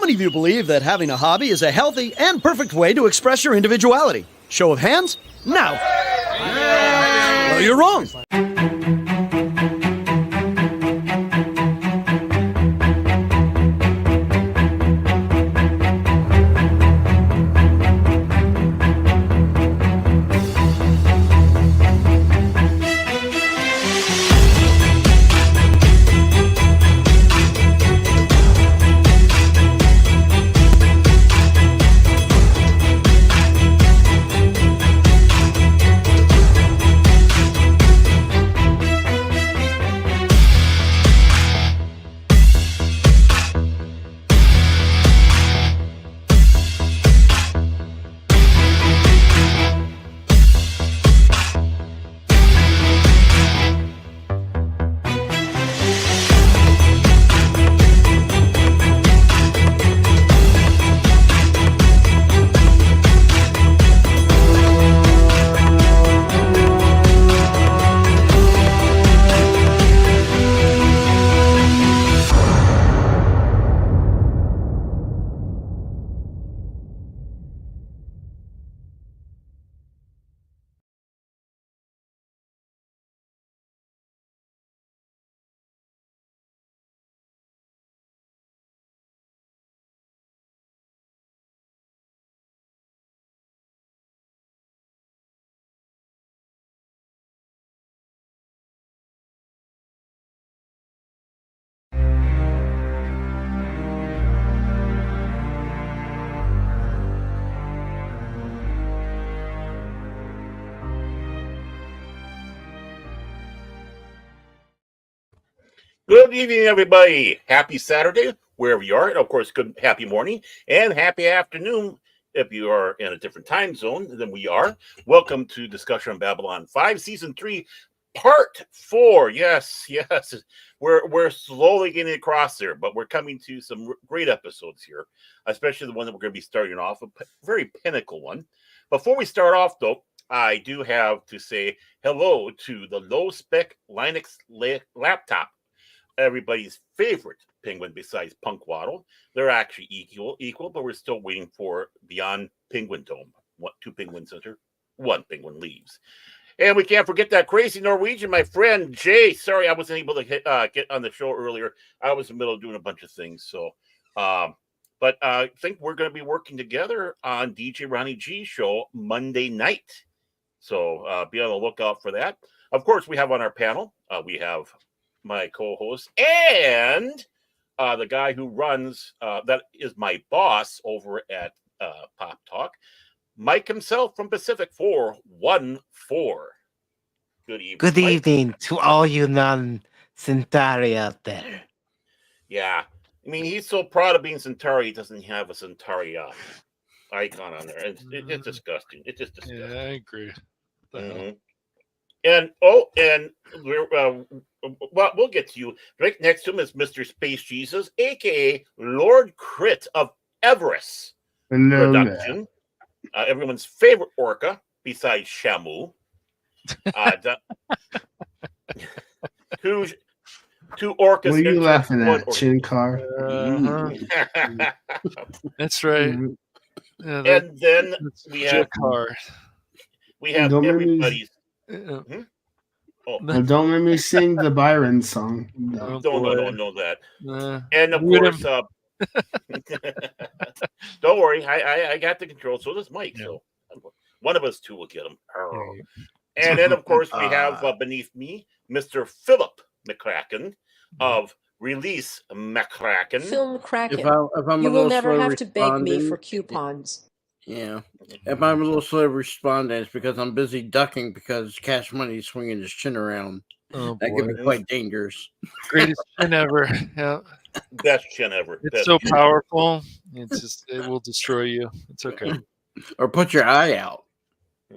many of you believe that having a hobby is a healthy and perfect way to express your individuality? Show of hands? Now. Well, you're wrong. Good evening, everybody. Happy Saturday, wherever you are. And of course, good happy morning and happy afternoon if you are in a different time zone than we are. Welcome to Discussion on Babylon 5, Season 3, Part 4. Yes. We're slowly getting across there, but we're coming to some great episodes here, especially the one that we're going to be starting off, a very pinnacle one. Before we start off, though, I do have to say hello to the low-spec Linux laptop, everybody's favorite penguin besides Punk Waddle. They're actually equal, but we're still waiting for Beyond Penguin Dome. 2 penguins enter, 1 penguin leaves. And we can't forget that crazy Norwegian, my friend Jay. Sorry, I wasn't able to get on the show earlier. I was in the middle of doing a bunch of things. So, but I think we're going to be working together on DJ Ronnie G's show Monday night. So be on the lookout for that. Of course, we have on our panel, we have my co-host and the guy who runs, that is my boss over at Pop Talk, Mike himself from Pacific 414. Good evening. Good evening to all you non-Centauri out there. Yeah. I mean, he's so proud of being Centauri, he doesn't have a Centauri icon on there. It's disgusting. It's just disgusting. Yeah, I agree. Mm-hmm. And we're well, we'll get to you. Right next to him is Mr. Space Jesus, aka Lord Krit of Everest Production. Everyone's favorite orca besides Shamu. Two orcas. What are you laughing at, Chinkar? That's right. Yeah, and then we have everybody's. Oh. Well, don't let me sing the Byron song. No, don't know that. And of course, don't worry, I got the control. So does Mike. Yeah. So one of us two will get him. And then, of course, we have beneath me, Mr. Philip McCracken of Release McCracken. Phil McCracken. If I'm you will never have to beg me for coupons. Yeah. If I'm a little slow responding, it's because I'm busy ducking because Cash Money is swinging his chin around. Oh, that could be quite dangerous. Greatest chin ever. Yeah. Best chin ever. It's so powerful. It will destroy you. It's okay. Or put your eye out.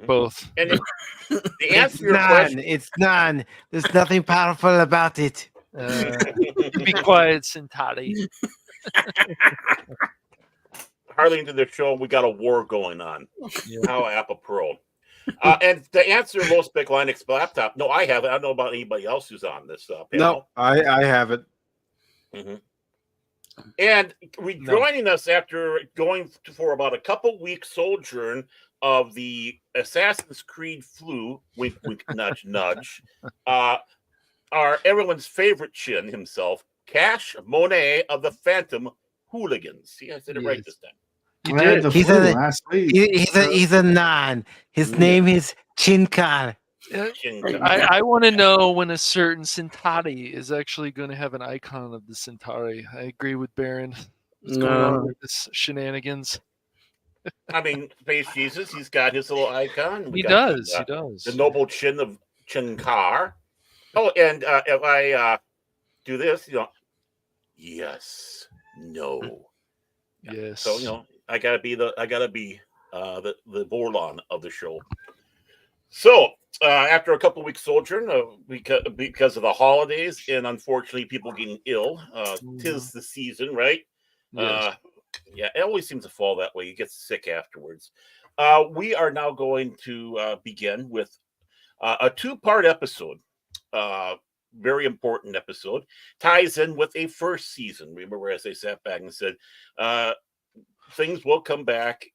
Both. And the answer to your question, it's none. There's nothing powerful about it. Be quiet, Centauri. Hardly into the show, we got a war going on. Yeah. How apropos. And to answer low spec Linux laptop, no, I have it. I don't know about anybody else who's on this panel. No, I have it. Mm-hmm. And rejoining us after going for about a couple weeks sojourn of the Assassin's Creed flu, wink, wink, nudge, nudge, are everyone's favorite Chin himself, Cash Monet of the Phantom Hooligans. See, I said it right this time. I had the flu last week. He's a non. His name is Chinkar. I want to know when a certain Centauri is actually going to have an icon of the Centauri. I agree with Baron. What's going on with this shenanigans? I mean, Space Jesus, he's got his little icon. He does. The noble Chin of Chinkar. Oh, and if I do this, yes, no, yes. So I gotta be the Vorlon of the show. So after a couple of weeks sojourn, because of the holidays and unfortunately people getting ill, tis the season, right? Yes. Yeah, it always seems to fall that way. You get sick afterwards. We are now going to begin with a 2-part episode. Very important episode, ties in with a first season. Remember, as I sat back and said, things will come back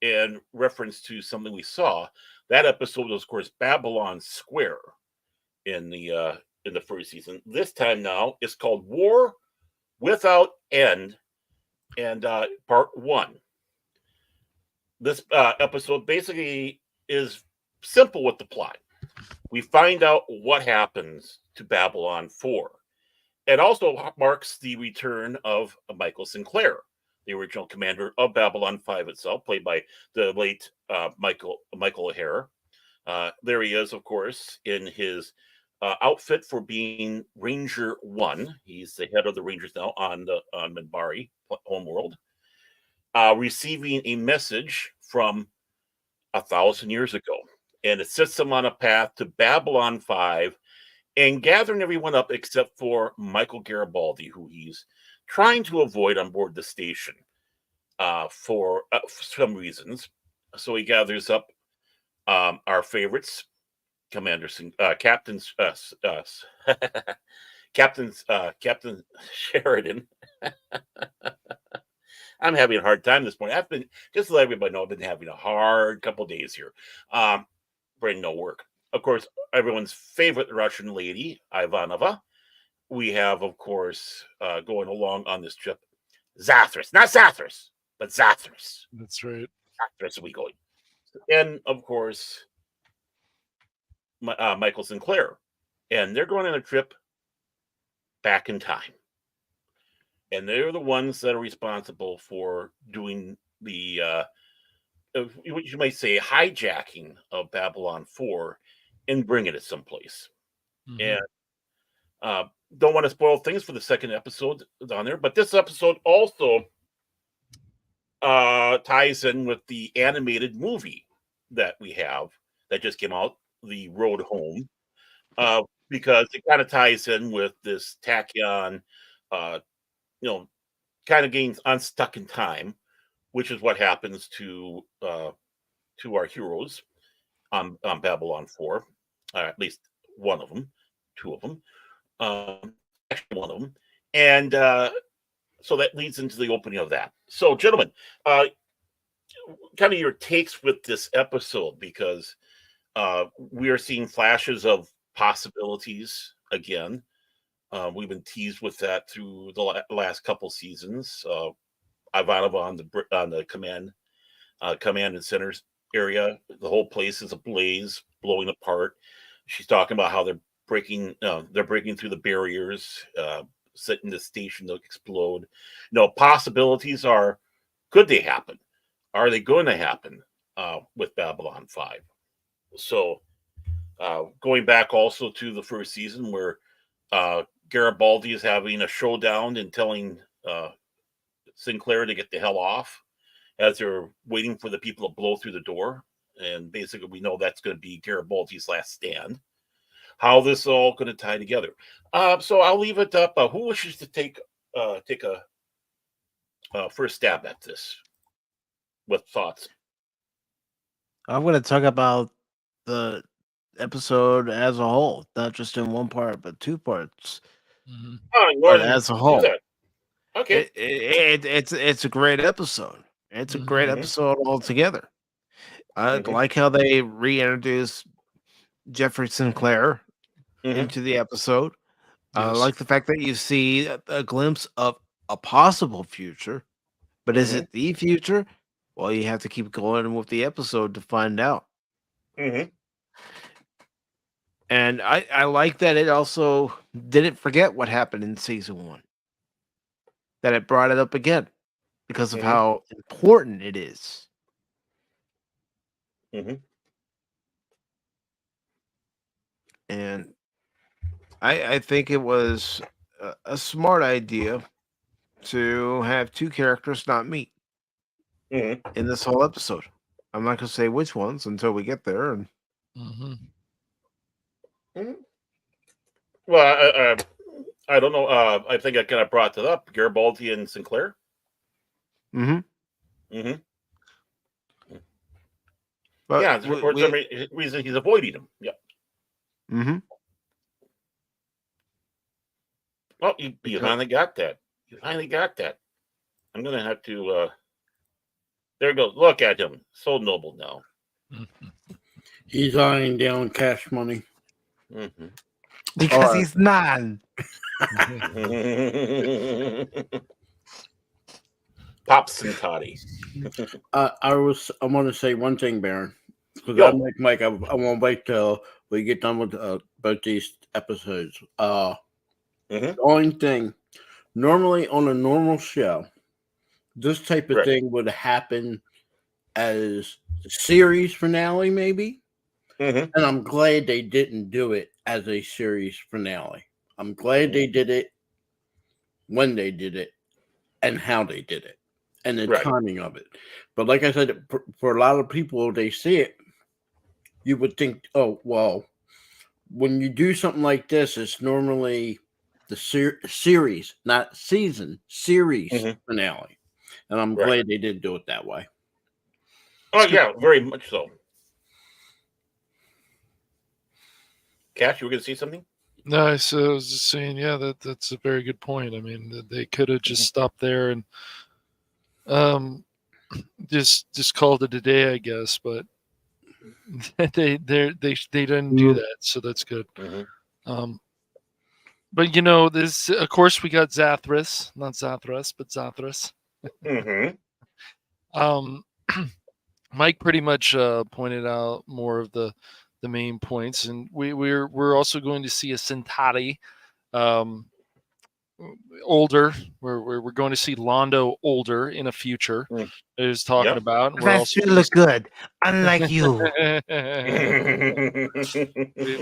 in reference to something we saw. That episode was, of course, Babylon Square in the first season. This time now, it's called War Without End, and part 1. This episode basically is simple with the plot. We find out what happens to Babylon 4. It also marks the return of Michael Sinclair, the original commander of Babylon 5 itself, played by the late Michael O'Hara. There he is, of course, in his outfit for being Ranger 1. He's the head of the Rangers now on Minbari, homeworld, receiving a message from 1,000 years ago. And it sets him on a path to Babylon 5 and gathering everyone up except for Michael Garibaldi, who he's trying to avoid on board the station for some reasons. So he gathers up our favorites, Captain Sheridan. I'm having a hard time this morning. I've been, just to let everybody know, I've been having a hard couple days here. Brain no work. Of course, everyone's favorite Russian lady, Ivanova. We have, of course, going along on this trip, Zathras. Not Zathras, but Zathras. That's right. Zathras we going. And, of course, Michael Sinclair. And they're going on a trip back in time. And they're the ones that are responsible for doing the, what you might say, hijacking of Babylon 4 and bringing it someplace. Mm-hmm. And don't want to spoil things for the second episode on there, but this episode also ties in with the animated movie that we have that just came out, The Road Home, because it kind of ties in with this Tachyon, kind of getting unstuck in time, which is what happens to our heroes on Babylon 4, at least one of them, 2 of them, actually one of them, and so that leads into the opening of that. So, gentlemen, kind of your takes with this episode, because we are seeing flashes of possibilities again. We've been teased with that through the last couple seasons. Ivanova on the command and centers area. The whole place is ablaze, blowing apart. She's talking about how they're breaking through the barriers, setting the station to explode. Possibilities are, could they happen? Are they going to happen with Babylon 5? So going back also to the first season where Garibaldi is having a showdown and telling Sinclair to get the hell off as they're waiting for the people to blow through the door. And basically we know that's going to be Garibaldi's last stand. How this is all going to tie together. So I'll leave it up. Who wishes to take a first stab at this with thoughts? I'm going to talk about the episode as a whole, not just in one part, but 2 parts. Mm-hmm. But as a whole. Okay. It's a great episode. It's a great Mhm. episode altogether. I like how they reintroduced Jeffrey Sinclair into the episode. I like the fact that you see a glimpse of a possible future, but is it the future? Well, you have to keep going with the episode to find out. And I like that it also didn't forget what happened in season 1. That it brought it up again because of how important it is. And I think it was a smart idea to have 2 characters not meet in this whole episode. I'm not going to say which ones until we get there. And Well, I don't know. I think I kind of brought that up. Garibaldi and Sinclair. But yeah, for some reason he's avoiding them. Yeah. Well, you finally got that. You finally got that. I'm gonna have to. There you go. Look at him. So noble now. He's eyeing down Cash Money. Because he's none. Pops and Toddy. I want to say one thing, Baron. Because I'm like Mike. I won't wait till we get done with both these episodes. The only thing, normally on a normal show, this type of thing would happen as the series finale, maybe. And I'm glad they didn't do it as a series finale. I'm glad they did it when they did it and how they did it and the timing of it. But like I said, for a lot of people, they see it, you would think, oh, well, when you do something like this, it's normally the series, not season, series finale. And I'm glad they did do it that way. Oh, yeah, very much so. Cash, you were going to see something? No, I was just saying, yeah, that's a very good point. I mean, they could have just stopped there and just called it a day, I guess. But they didn't do that, so that's good. But this, of course, we got Zathras, not Zathras, but Zathras. Mike pretty much pointed out more of the main points, and we're also going to see a Centauri older. We're going to see Londo older in a future. Is talking about. That should look good, unlike you.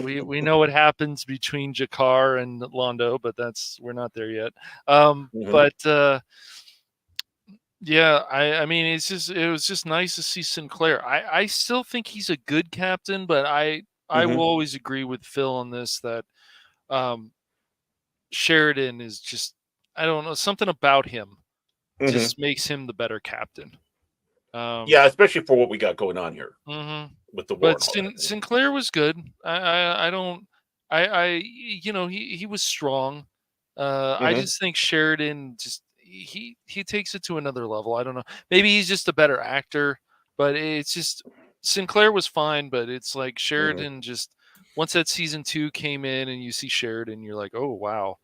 we know what happens between Jakar and Londo, but we're not there yet. But yeah, I mean, it was just nice to see Sinclair. I still think he's a good captain, but I will always agree with Phil on this that Sheridan is just, I don't know, something about him just makes him the better captain. Yeah, especially for what we got going on here with the war. But Sinclair was good. He was strong. I just think Sheridan he takes it to another level. I don't know. Maybe he's just a better actor, but it's just Sinclair was fine, but it's like Sheridan just once that season 2 came in and you see Sheridan, you're like, oh wow,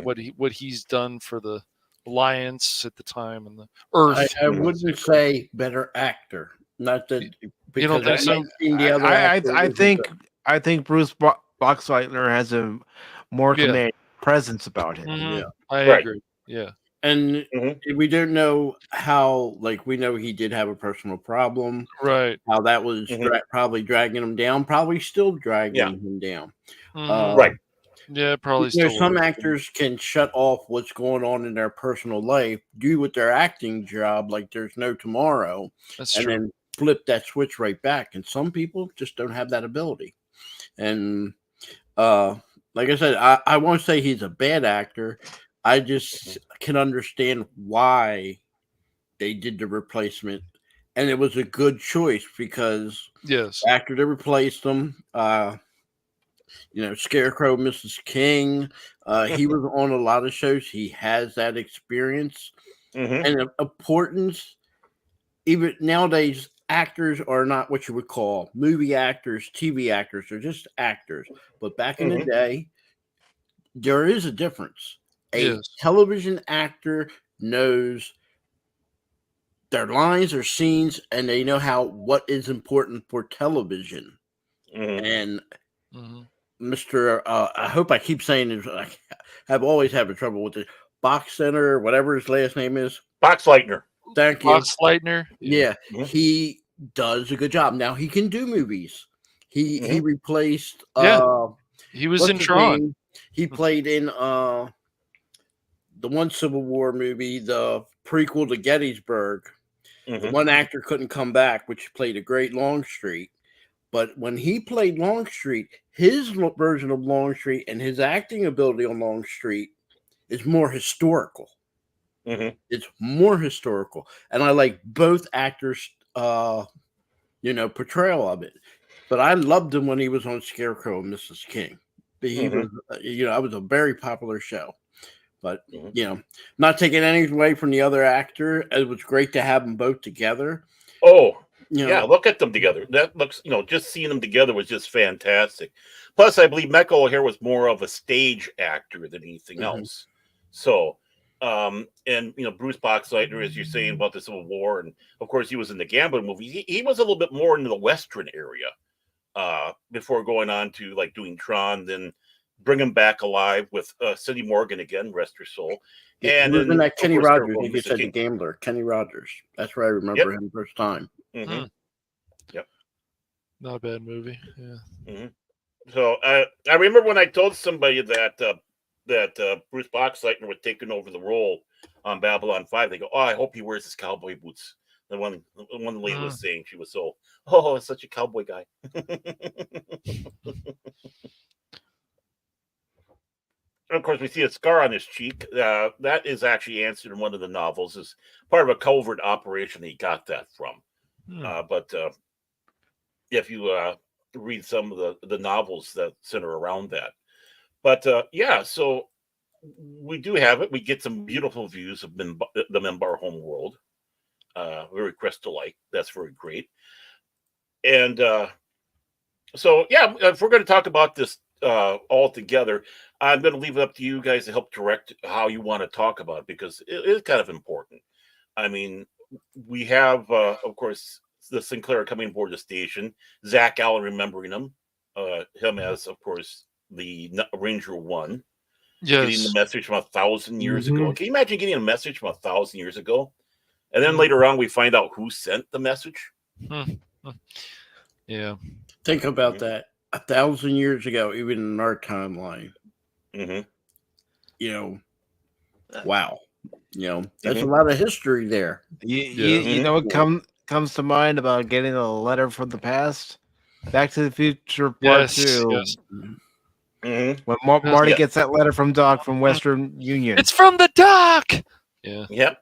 what he's done for the Alliance at the time and the Earth. I wouldn't say better actor, not that you don't think so? I think Bruce Boxleitner has a more commanding presence about him. Yeah, I agree. Yeah. And we don't know how, like, we know he did have a personal problem. Right. How that was probably dragging him down, probably still dragging him down. Right. Yeah, probably still. Some actors can shut off what's going on in their personal life, do with their acting job like there's no tomorrow, then flip that switch right back. And some people just don't have that ability. And like I said, I won't say he's a bad actor. I just can understand why they did the replacement, and it was a good choice because the actor that replaced him Scarecrow, Mrs. King. He was on a lot of shows. He has that experience and importance. Even nowadays, actors are not what you would call movie actors, TV actors. They're just actors. But back in the day, there is a difference. A television actor knows their lines or scenes, and they know what is important for television. And Mr. I hope I keep saying this. I have always had trouble with it. Box Center, whatever his last name is. Boxleitner. Thank you. Boxleitner. Yeah. He does a good job. Now he can do movies. He replaced. He was in Tron. He played in the one Civil War movie, the prequel to Gettysburg. The one actor couldn't come back, which played a great Longstreet. But when he played Longstreet, his version of Longstreet and his acting ability on Longstreet is more historical. It's more historical, and I like both actors' portrayal of it. But I loved him when he was on Scarecrow and Mrs. King. He was, it was a very popular show. But not taking anything away from the other actor, it was great to have them both together. Oh, yeah, look at them together. That looks, just seeing them together was just fantastic. Plus, I believe Mecca O'Hare was more of a stage actor than anything else. So, and Bruce Boxleitner, as you're saying about the Civil War, and of course he was in the Gambler movie. He was a little bit more into the Western area before going on to like doing Tron, then bring him back alive with Cindy Morgan again, rest her soul. And then that Kenny Rogers, he said the Gambler, Kenny Rogers. That's where I remember him first time. Yep, not a bad movie. Yeah. So I remember when I told somebody that Bruce Boxleitner was taking over the role on Babylon 5. They go, "Oh, I hope he wears his cowboy boots." The one lady was saying, she was it's such a cowboy guy. Of course, we see a scar on his cheek. That is actually answered in one of the novels as part of a covert operation he got that from. But if you read some of the novels that center around that. But so we do have it. We get some beautiful views of the Membar home world. Very crystal-like. That's very great. And if we're going to talk about this all together, I'm going to leave it up to you guys to help direct how you want to talk about it, because it is kind of important. I mean, we have, of course, the Sinclair coming aboard the station, Zach Allen remembering him as, of course, the Ranger One, getting the message from 1,000 years ago. Can you imagine getting a message from 1,000 years ago? And then later on, we find out who sent the message. Yeah. Think about that. 1,000 years ago, even in our timeline. Wow. That's a lot of history there. You know what comes to mind about getting a letter from the past? Back to the Future Part 2. When Marty gets that letter from Doc from Western Union. It's from the Doc! Yeah. Yep.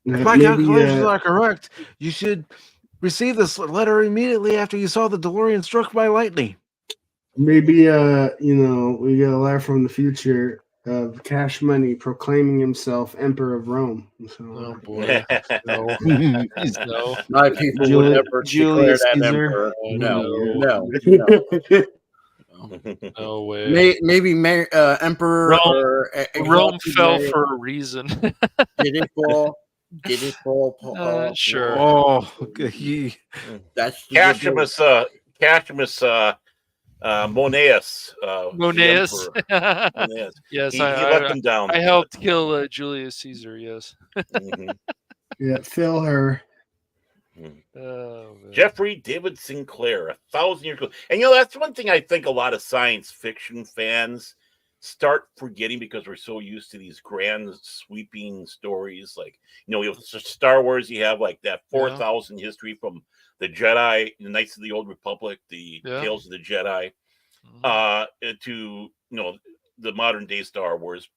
If my calculations are correct, you should receive this letter immediately after you saw the DeLorean struck by lightning. Maybe, we got a letter from the future of Cash Money proclaiming himself Emperor of Rome. So, oh boy. No. My people would never declare that Emperor. No. No way. Maybe Emperor Rome fell for a reason. Did it fall? Sure. Oh, that's Cassius Monaeus. Monaeus. Yes, he let them down. I helped kill Julius Caesar. Yes. Yeah, fill her. Oh, Jeffrey David Sinclair, 1,000 years ago. And that's one thing I think a lot of science fiction fans start forgetting, because we're so used to these grand sweeping stories. Like, with Star Wars, you have like that 4,000 history from the Jedi, the Knights of the Old Republic, the Tales of the Jedi, to the modern day Star Wars,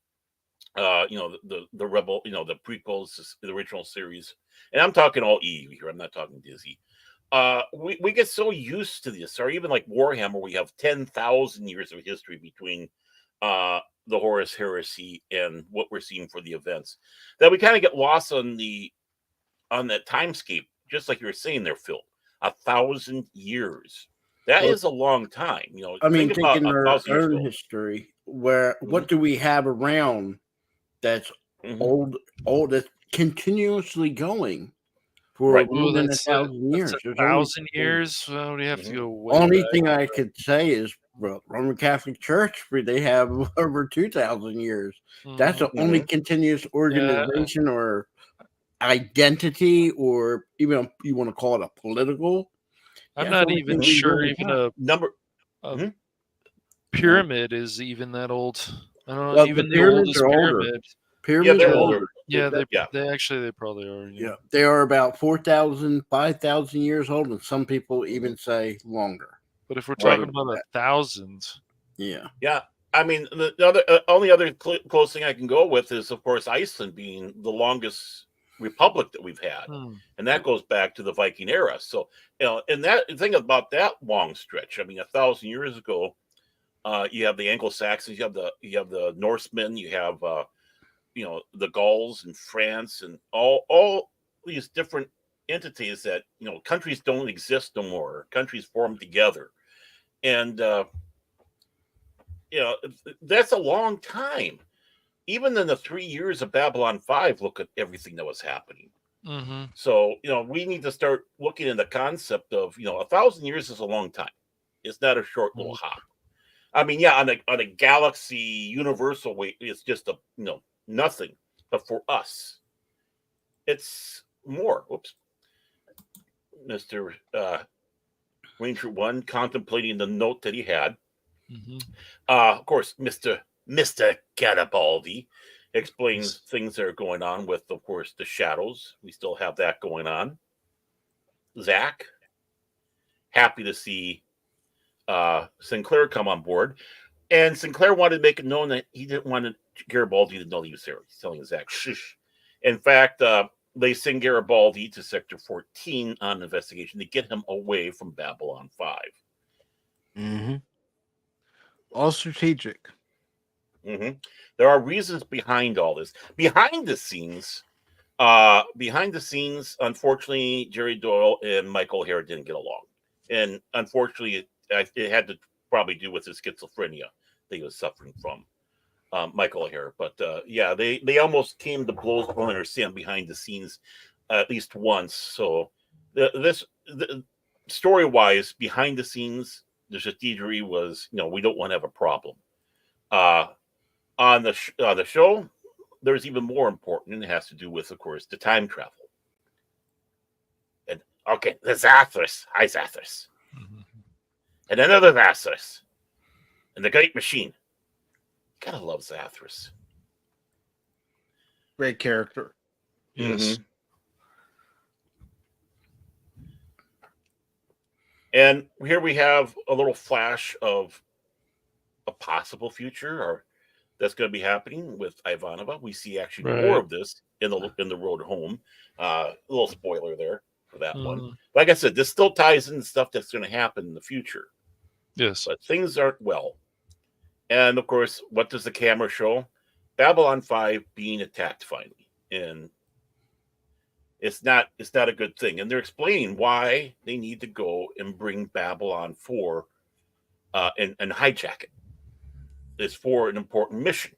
the Rebel, the prequels, the original series, and I'm talking all EU here. I'm not talking Disney, we get so used to this, or even like Warhammer, we have 10,000 years of history between the Horus Heresy and what we're seeing for the events, that we kind of get lost on that timescape. Just like you were saying there, Phil, 1,000 years. That is a long time. I mean, think about taking our 1,000 years own ago. history, what do we have around that's old, that's continuously going for more than 1,000 years? That's 1,000 years. Well, we have to go way Only back. thing I could say is Roman Catholic Church, where they have over 2,000 years. That's the only continuous organization or identity, or even you want to call it a political. I'm not even sure even a number pyramid is even that old. I don't know. Well, even the the oldest pyramid. Pyramids they're older. Yeah, they probably are. Yeah, they are about 4,000, 5,000 years old, and some people even say longer. But if we're talking about 1,000, yeah. I mean, the only other close thing I can go with is, of course, Iceland being the longest republic that we've had, and that goes back to the Viking era. So, and that think about that long stretch. I mean, 1,000 years ago, you have the Anglo-Saxons, you have the Norsemen, you have the Gauls in France, and all these different entities that countries don't exist no more. Countries form together, and that's a long time. Even in the 3 years of Babylon 5, look at everything that was happening. So we need to start looking at the concept of 1,000 years is a long time. It's not a short little hop. I mean, on a galaxy universal way, it's just nothing. But for us, it's more. Whoops, Mr. Ranger One contemplating the note that he had. Of course, Mr. Garibaldi explains things that are going on with, of course, the shadows. We still have that going on. Zach, happy to see Sinclair come on board. And Sinclair wanted to make it known that he didn't want Garibaldi to know he was there. He's telling Zach, shh. In fact, they send Garibaldi to Sector 14 on an investigation to get him away from Babylon 5. All strategic. There are reasons behind all this. Behind the scenes, unfortunately, Jerry Doyle and Michael O'Hare didn't get along. And unfortunately, it had to probably do with his schizophrenia that he was suffering from, Michael O'Hare. But they almost came to blows. I understand behind the scenes at least once. So this story-wise, behind the scenes, the strategy was, we don't want to have a problem. On the show, there's even more important, and it has to do with, of course, the time travel. And okay, the Zathras, hi Zathras, and another Zathras, and the Great Machine. Gotta love Zathras. Great character. Yes. And here we have a little flash of a possible future, or that's going to be happening with Ivanova. We see actually more of this in the road home. A little spoiler there for that one. Like I said, this still ties in stuff that's going to happen in the future. Yes, but things aren't well. And of course, what does the camera show? Babylon 5 being attacked finally, and it's not a good thing. And they're explaining why they need to go and bring Babylon 4 and hijack it. It's for an important mission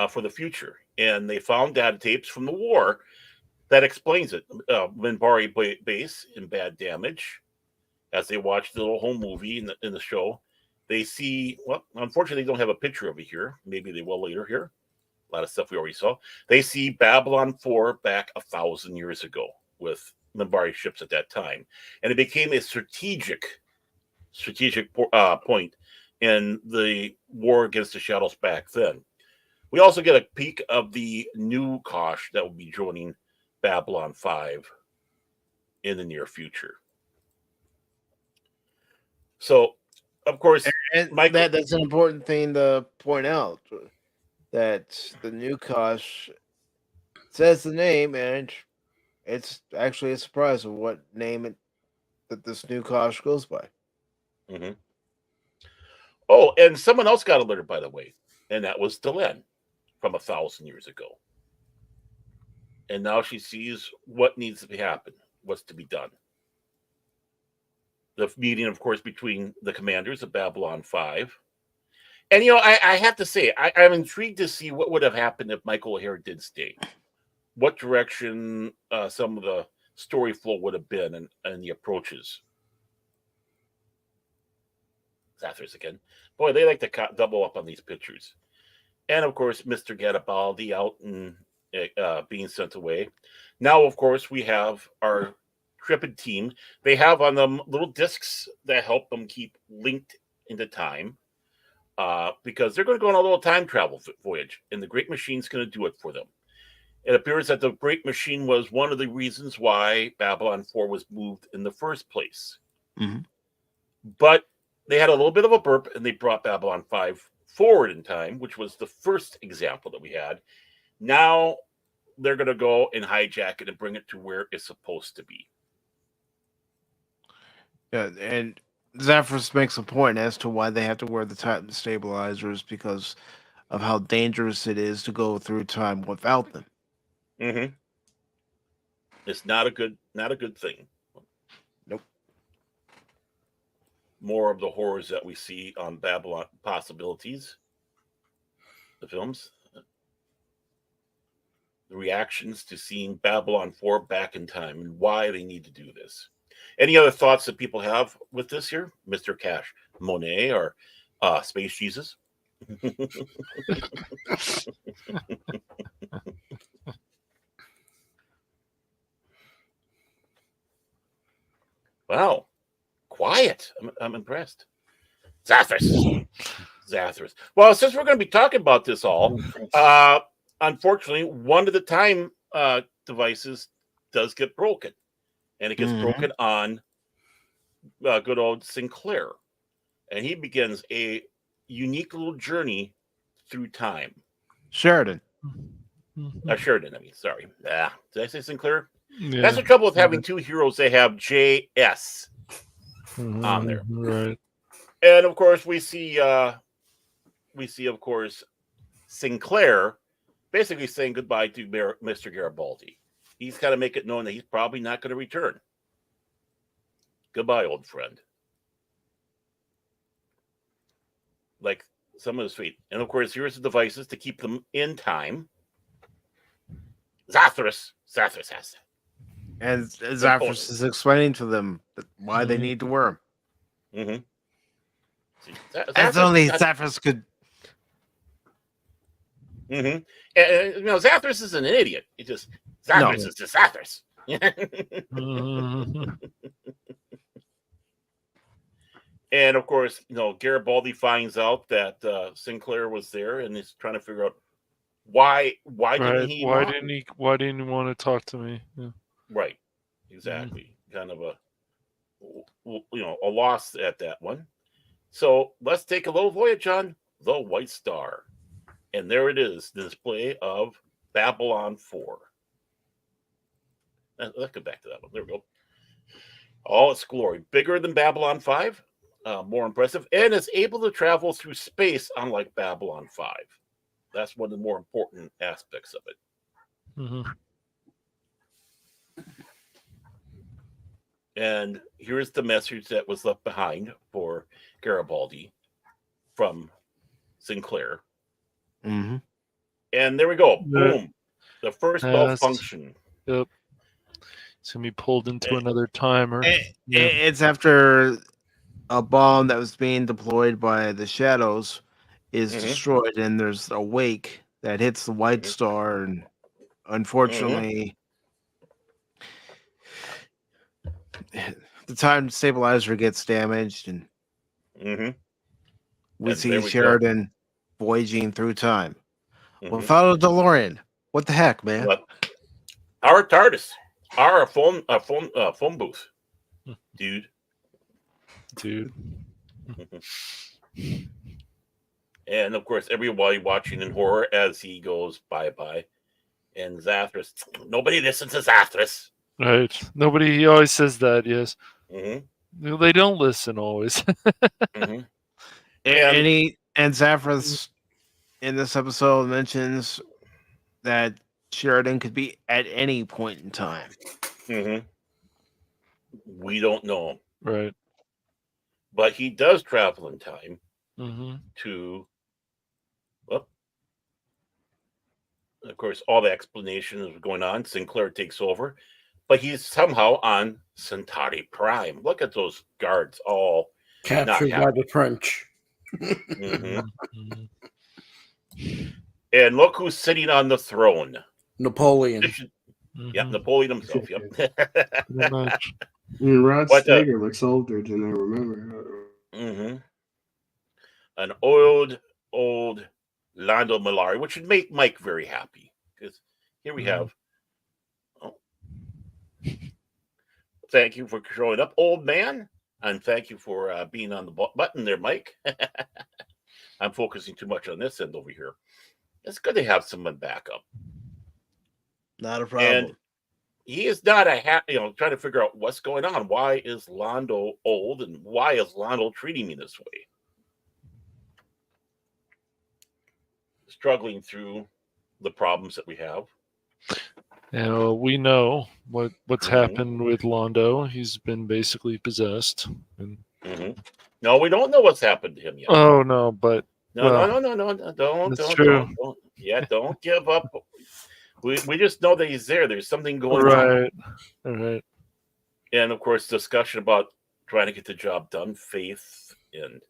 for the future. And they found data tapes from the war that explains it. Minbari base in bad damage. As they watch the little home movie in the show, they see, well, unfortunately, they don't have a picture of it here. Maybe they will later here. A lot of stuff we already saw. They see Babylon 4 back 1,000 years ago with Minbari ships at that time. And it became a strategic point in the war against the Shadows back then. We also get a peek of the new Kosh that will be joining Babylon 5 in the near future. So, of course, and that's an important thing to point out, that the new Kosh says the name, and it's actually a surprise of what name it that this new Kosh goes by. Mm-hmm. Oh, and someone else got alerted, by the way, and that was Delenn from 1,000 years ago. And now she sees what needs to be happen, what's to be done. The meeting, of course, between the commanders of Babylon 5. And, I have to say, I'm intrigued to see what would have happened if Michael O'Hare did stay. What direction some of the story flow would have been and the approaches. Zathras again. Boy, they like to double up on these pictures. And, of course, Mr. Garibaldi out and being sent away. Now, of course, we have our Tripid team. They have on them little discs that help them keep linked into time because they're going to go on a little time travel voyage, and the Great Machine's going to do it for them. It appears that the Great Machine was one of the reasons why Babylon 4 was moved in the first place. Mm-hmm. But they had a little bit of a burp, and they brought Babylon 5 forward in time, which was the first example that we had. Now they're going to go and hijack it and bring it to where it's supposed to be. Yeah, and Zathras makes a point as to why they have to wear the time stabilizers because of how dangerous it is to go through time without them. Mm-hmm. It's not a good thing. Nope. More of the horrors that we see on Babylon Possibilities, the films. The reactions to seeing Babylon 4 back in time and why they need to do this. Any other thoughts that people have with this here? Mr. Cash Monet or Space Jesus? Wow. Quiet. I'm impressed. Zathras. Well, since we're going to be talking about this all, unfortunately, one of the time devices does get broken. And it gets broken on good old Sinclair. And he begins a unique little journey through time. Sheridan. Sheridan, sorry. Did I say Sinclair? Yeah. That's the trouble with having two heroes. They have JS on there. Right. And, of course, we see, of course, Sinclair basically saying goodbye to Mr. Garibaldi. He's got to make it known that he's probably not going to return. Goodbye, old friend. Like some of his feet. And, of course, here's the devices to keep them in time. Zathras has that. And Zathras is explaining to them why they need to wear them. Mm-hmm. As only Zathras could. Mm-hmm. And, Zathras isn't an idiot. He just Zathras is just Zathras. And of course, Garibaldi finds out that Sinclair was there, and he's trying to figure out why didn't he want to talk to me? Yeah. Right, exactly. Kind of a loss at that one. So let's take a little voyage on the White Star. And there it is, the display of Babylon 4. Let's go back to that one. There we go. All its glory. Bigger than Babylon 5, more impressive, and it's able to travel through space, unlike Babylon 5. That's one of the more important aspects of it. Mm-hmm. And here's the message that was left behind for Garibaldi from Sinclair. Mm-hmm. And there we go. Boom. The first malfunction. Yep. It's going to be pulled into another timer. It's after a bomb that was being deployed by the Shadows is destroyed, and there's a wake that hits the White Star, and unfortunately, the time stabilizer gets damaged, and we see Sheridan voyaging through time without a DeLorean. What the heck, man? Our TARDIS, our phone booth, dude. And of course, everybody watching in horror as he goes bye-bye. And Zathras, nobody listens to Zathras. Right. He always says that, yes. Mm-hmm. They don't listen always. Mm-hmm. And Zaphras in this episode mentions that Sheridan could be at any point in time. Mm-hmm. We don't know. Right. But he does travel in time to, well, of course, all the explanation is going on. Sinclair takes over, but he's somehow on Centauri Prime. Look at those guards all captured by the French. And look who's sitting on the throne. Napoleon. Yeah, Napoleon himself. Yep. Much. Rod Steiger looks older than I remember. An old Lando Malari, which would make Mike very happy. Because here we have. Oh, thank you for showing up, old man. And thank you for being on the button there, Mike. I'm focusing too much on this end over here. It's good to have someone back up. Not a problem. And he is not trying to figure out what's going on. Why is Londo old, and why is Londo treating me this way? Struggling through the problems that we have. Now we know what's happened with Londo. He's been basically possessed. And... No, we don't know what's happened to him yet. Oh no, but no, don't give up. We just know that he's there. There's something going on. Right. And of course, discussion about trying to get the job done, faith, and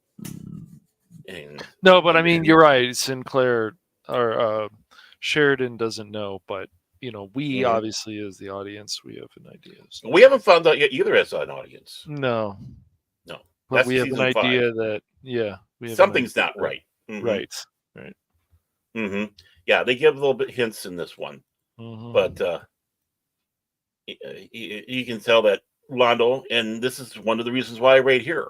no, but I mean, you're right. Sinclair or Sheridan doesn't know, but we obviously, as the audience, we have an idea. So. We haven't found out yet either as an audience. No. But that's we have an idea that something's not right. Right. Yeah, they give a little bit hints in this one, but you can tell that Londo, and this is one of the reasons why right here,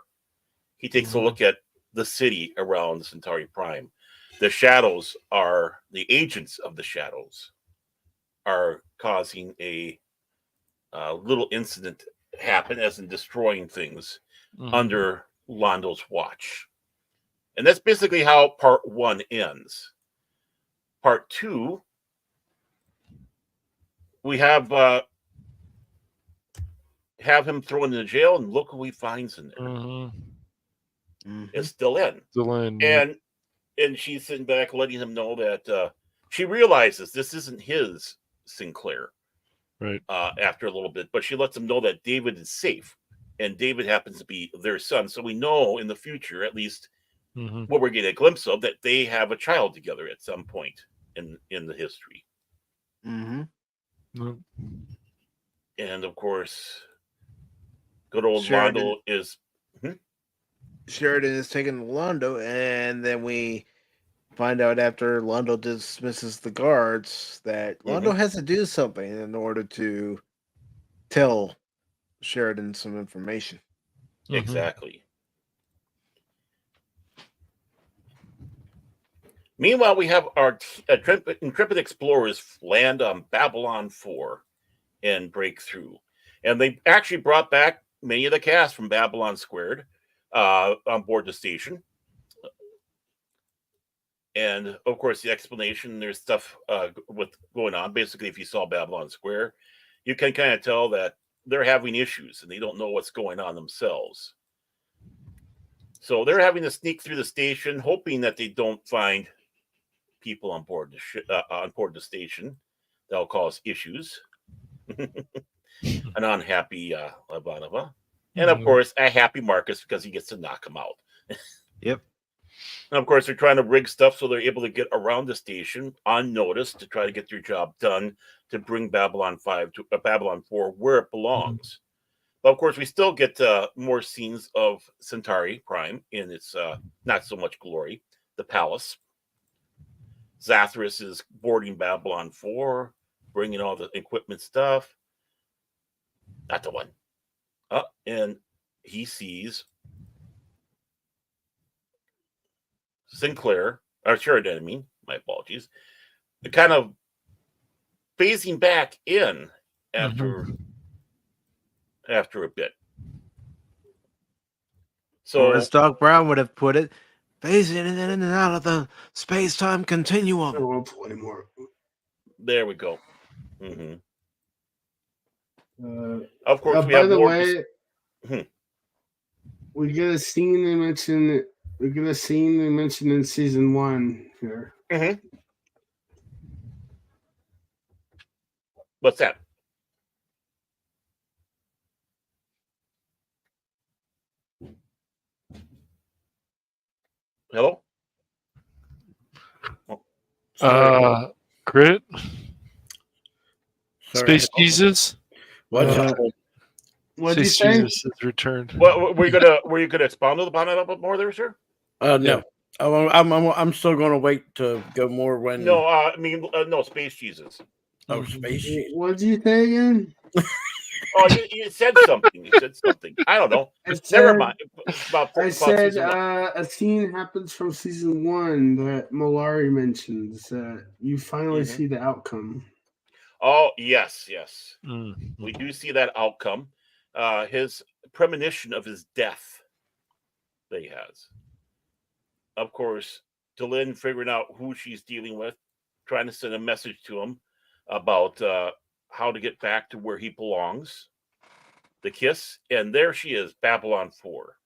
he takes a look at the city around the Centauri Prime. The shadows are the agents of the shadows are causing a little incident happen, as in destroying things under Londo's watch. And that's basically how part 1 ends. Part 2, we have him thrown into jail, and look who he finds in there. It's still in. And she's sitting back, letting him know that she realizes this isn't his Sinclair. Right. After a little bit, but she lets him know that David is safe, and David happens to be their son. So we know in the future, at least, what we're getting a glimpse of, that they have a child together at some point in the history. And of course, good old Londo is. Sheridan is taking Londo, and then we find out after Londo dismisses the guards that Londo has to do something in order to tell Sheridan some information. Exactly. Meanwhile, we have our intrepid explorers land on Babylon 4 and break through. And they actually brought back many of the cast from Babylon Squared on board the station. And of course, the explanation, there's stuff with going on. Basically, if you saw Babylon Square, you can kind of tell that they're having issues and they don't know what's going on themselves. So they're having to sneak through the station, hoping that they don't find people on board the station that'll cause issues. An unhappy Labanova. And of course, a happy Marcus, because he gets to knock him out. Yep. And of course, they're trying to rig stuff so they're able to get around the station unnoticed to try to get their job done to bring Babylon 4 where it belongs. But of course, we still get more scenes of Centauri Prime in its not so much glory, the palace. Zathras is boarding Babylon 4, bringing all the equipment stuff. Not the one. And he sees Sinclair, or Sheridan, I mean, my apologies, kind of phasing back in after a bit. So, or as Doc Brown would have put it, phasing in and out of the space-time continuum. I won't play more. There we go. Mm-hmm. Of course, we by have the more. way, we get a scene they mentioned. We get a scene they mentioned in season 1 here. Mm-hmm. What's that? Hello? Krit? Sorry. Space Jesus? What's What did you Space say? Jesus has returned. What were you gonna expound upon it a bit more there, sir? No. Yeah. I'm still going to wait to go more when. No, no, Space Jesus. Oh, space. What did you say again? Oh, you said something. You said something. I don't know. Never mind. I said season 1. A scene happens from season 1 that Malari mentions. You finally see the outcome. Oh, yes. Mm-hmm. We do see that outcome. His premonition of his death that he has. Of course, Delin figuring out who she's dealing with, trying to send a message to him about how to get back to where he belongs. The kiss, and there she is, Babylon 4.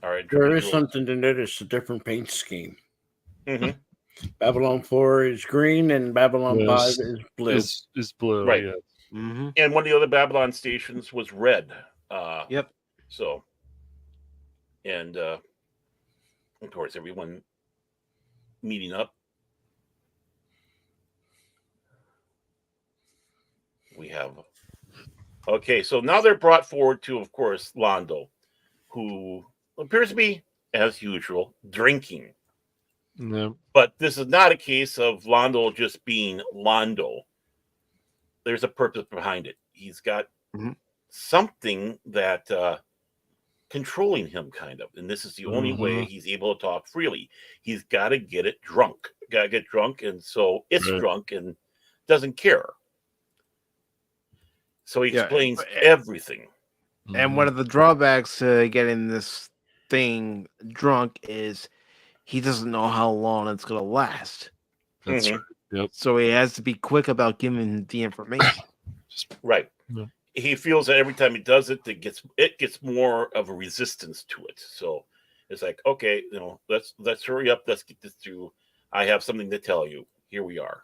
All right. There is something to notice: a different paint scheme. Mm-hmm. Babylon 4 is green, and Babylon 5 is blue. Is blue, right? Yeah. Mm-hmm. And one of the other Babylon stations was red. Yep. So, and of course, everyone meeting up. We have. Okay, so now they're brought forward to, of course, Londo, who appears to be, as usual, drinking. No. But this is not a case of Londo just being Londo. There's a purpose behind it. He's got something that controlling him, kind of. And this is the only way he's able to talk freely. He's got to get it drunk. Got to get drunk, and so it's drunk and doesn't care. So he explains everything. And one of the drawbacks to getting this thing drunk is he doesn't know how long it's going to last. That's right. Yep. So he has to be quick about giving the information. Right. Yeah. He feels that every time he does it, it gets more of a resistance to it. So it's like, okay, let's hurry up. Let's get this through. I have something to tell you. Here we are.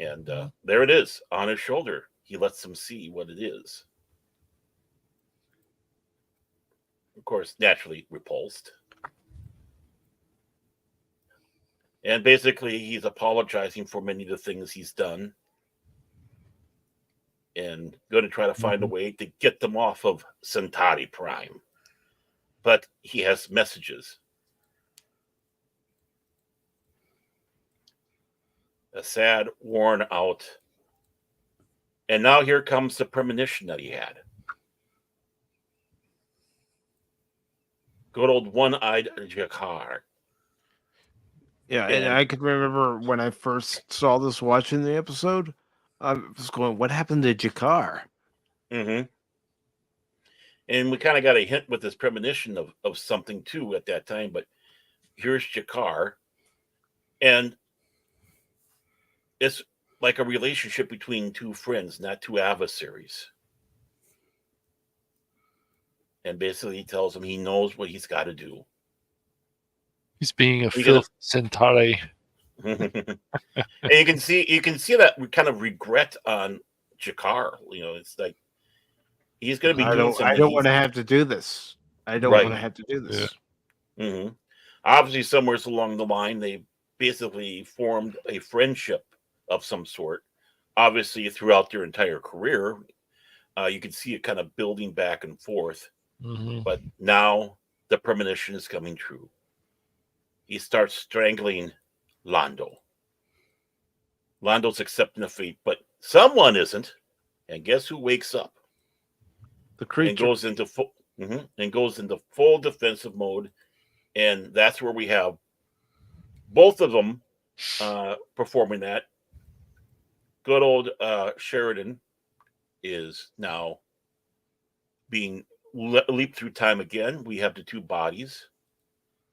And there it is on his shoulder. He lets them see what it is. Of course, naturally repulsed. And basically, he's apologizing for many of the things he's done and going to try to find a way to get them off of Centauri Prime. But he has messages. A sad, worn out. And now here comes the premonition that he had. Good old one-eyed Jakar. Yeah, and I could remember when I first saw this watching the episode, I was going, what happened to Jakar? Mm-hmm. And we kind of got a hint with this premonition of something, too, at that time. But here's Jakar. And it's like a relationship between two friends, not two adversaries. And basically he tells him he knows what he's got to do. He's being a filth Centauri. And you can see that kind of regret on Jakar. It's like he's going to be doing something. I don't want to have to do this. I don't want to have to do this. Yeah. Mm-hmm. Obviously, somewhere along the line, they basically formed a friendship of some sort. Obviously, throughout their entire career, you can see it kind of building back and forth. Mm-hmm. But now the premonition is coming true. He starts strangling Londo. Londo's accepting the fate, but someone isn't. And guess who wakes up? The creature. And goes into full defensive mode. And that's where we have both of them performing that. Good old Sheridan is now being leaped through time again. We have the two bodies.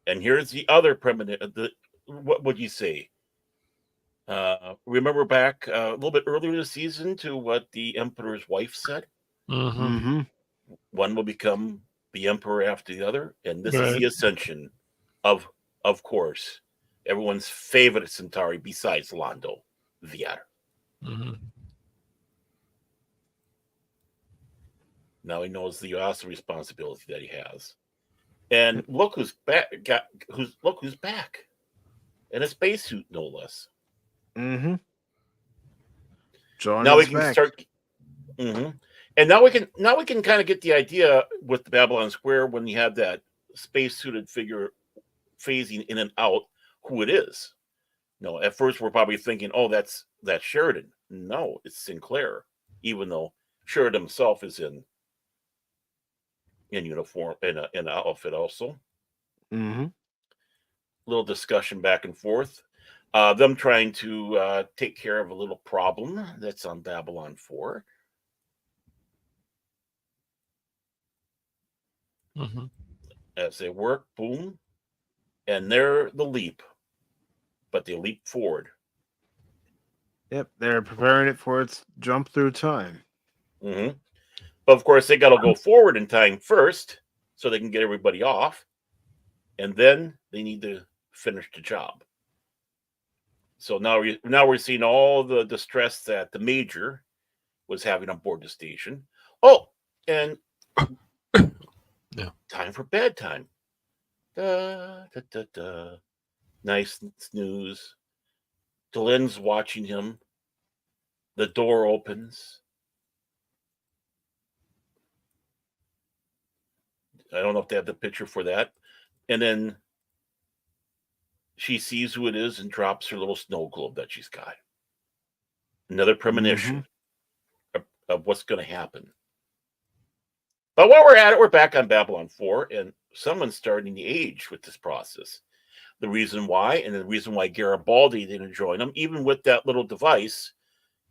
And here's the other permanent. What would you say? Remember back a little bit earlier this season to what the Emperor's wife said? Mm-hmm. One will become the Emperor after the other. And this is the ascension of course, everyone's favorite Centauri besides Londo, Viar. Mm-hmm. Now he knows the awesome responsibility that he has. And look who's back! Look who's back, in a spacesuit, no less. Mm-hmm. Now we can start. Mm-hmm. And now we can kind of get the idea with the Babylon Square when you have that spacesuited figure phasing in and out, who it is. No, at first we're probably thinking, oh, that's Sheridan. No, it's Sinclair, even though Sheridan himself is in uniform, in an outfit also. Mm-hmm. Little discussion back and forth. Them trying to take care of a little problem that's on Babylon 4. Mm-hmm. As they work, boom, and they're the leap. But they leap forward. Yep, they're preparing it for its jump through time. Mm-hmm. But of course, they got to go forward in time first so they can get everybody off. And then they need to finish the job. So now we're seeing all the distress that the Major was having on board the station. Oh, and time for bedtime. Da, da, da, da. Nice snooze. Delenn's watching him. The door opens. I don't know if they have the picture for that. And then she sees who it is and drops her little snow globe that she's got. Another premonition of what's going to happen. But while we're at it, we're back on Babylon 4, and someone's starting to age with this process. The reason why, and the reason why Garibaldi didn't join them, even with that little device,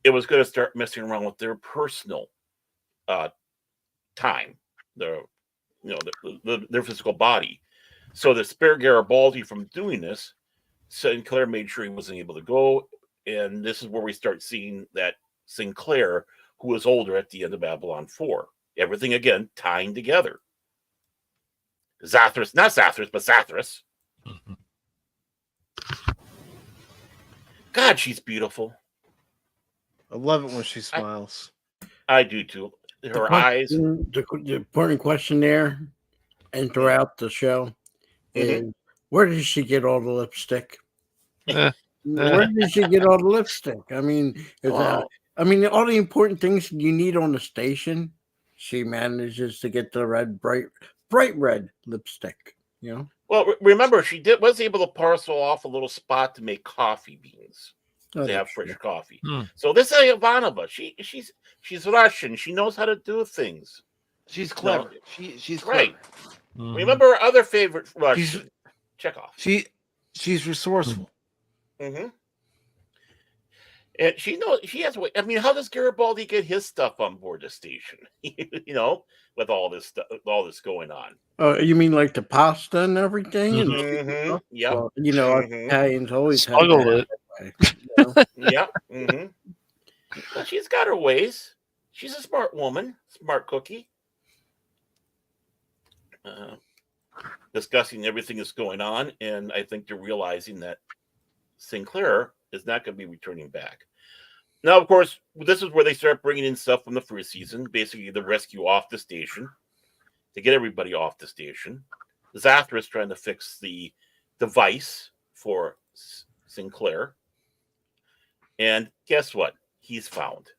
it was going to start messing around with their personal time, their physical body. So to spare Garibaldi from doing this, Sinclair made sure he wasn't able to go, and this is where we start seeing that Sinclair, who was older at the end of Babylon 4. Everything again tying together. Zathras, not Zathras, but Zathras. Mm-hmm. God, she's beautiful. I love it when she smiles. I do too. Her eyes. The important question there, and throughout the show, is where did she get all the lipstick? Where did she get all the lipstick? I mean, all the important things you need on the station, she manages to get the bright red lipstick. You know. Well, remember, she was able to parcel off a little spot to make coffee beans. To have fresh coffee. So this is Ivanova. She's Russian. She knows how to do things. She's clever. She's right. Clever. Remember her other favorite Russian, Chekhov. She's resourceful. Mm-hmm. And she knows she has. I mean, how does Garibaldi get his stuff on board the station? With all this stuff, going on. You mean like the pasta and everything? Mm-hmm. Yeah. Well, Italians always smuggle it. Yeah. Mm-hmm. But she's got her ways. She's a smart woman, smart cookie. Discussing everything that's going on, and I think they're realizing that Sinclair is not going to be returning back. Now, of course, this is where they start bringing in stuff from the first season, basically the rescue off the station, to get everybody off the station. Zathras trying to fix the device for Sinclair. And guess what? He's found.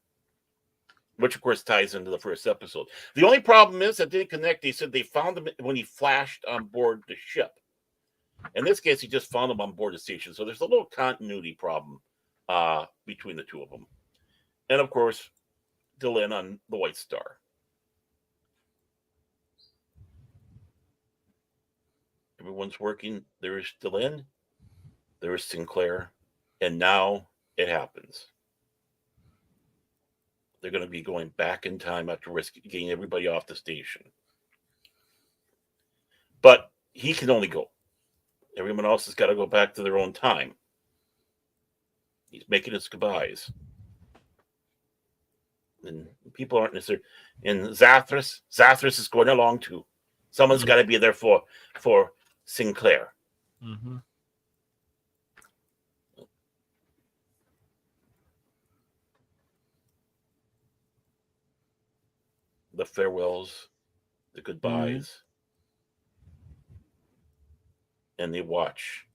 Which, of course, ties into the first episode. The only problem is that didn't connect. They said they found him when he flashed on board the ship. In this case, he just found him on board the station. So there's a little continuity problem between the two of them. And, of course, Delenn on the White Star. Everyone's working. There's Delenn. There's Sinclair. And now it happens. they're going to be going back in time after getting everybody off the station. But he can only go. Everyone else has got to go back to their own time. He's making his goodbyes. And people aren't necessarily. And Zathras is going along too. Someone's got to be there for Sinclair. Mm-hmm. The farewells, the goodbyes, and they watch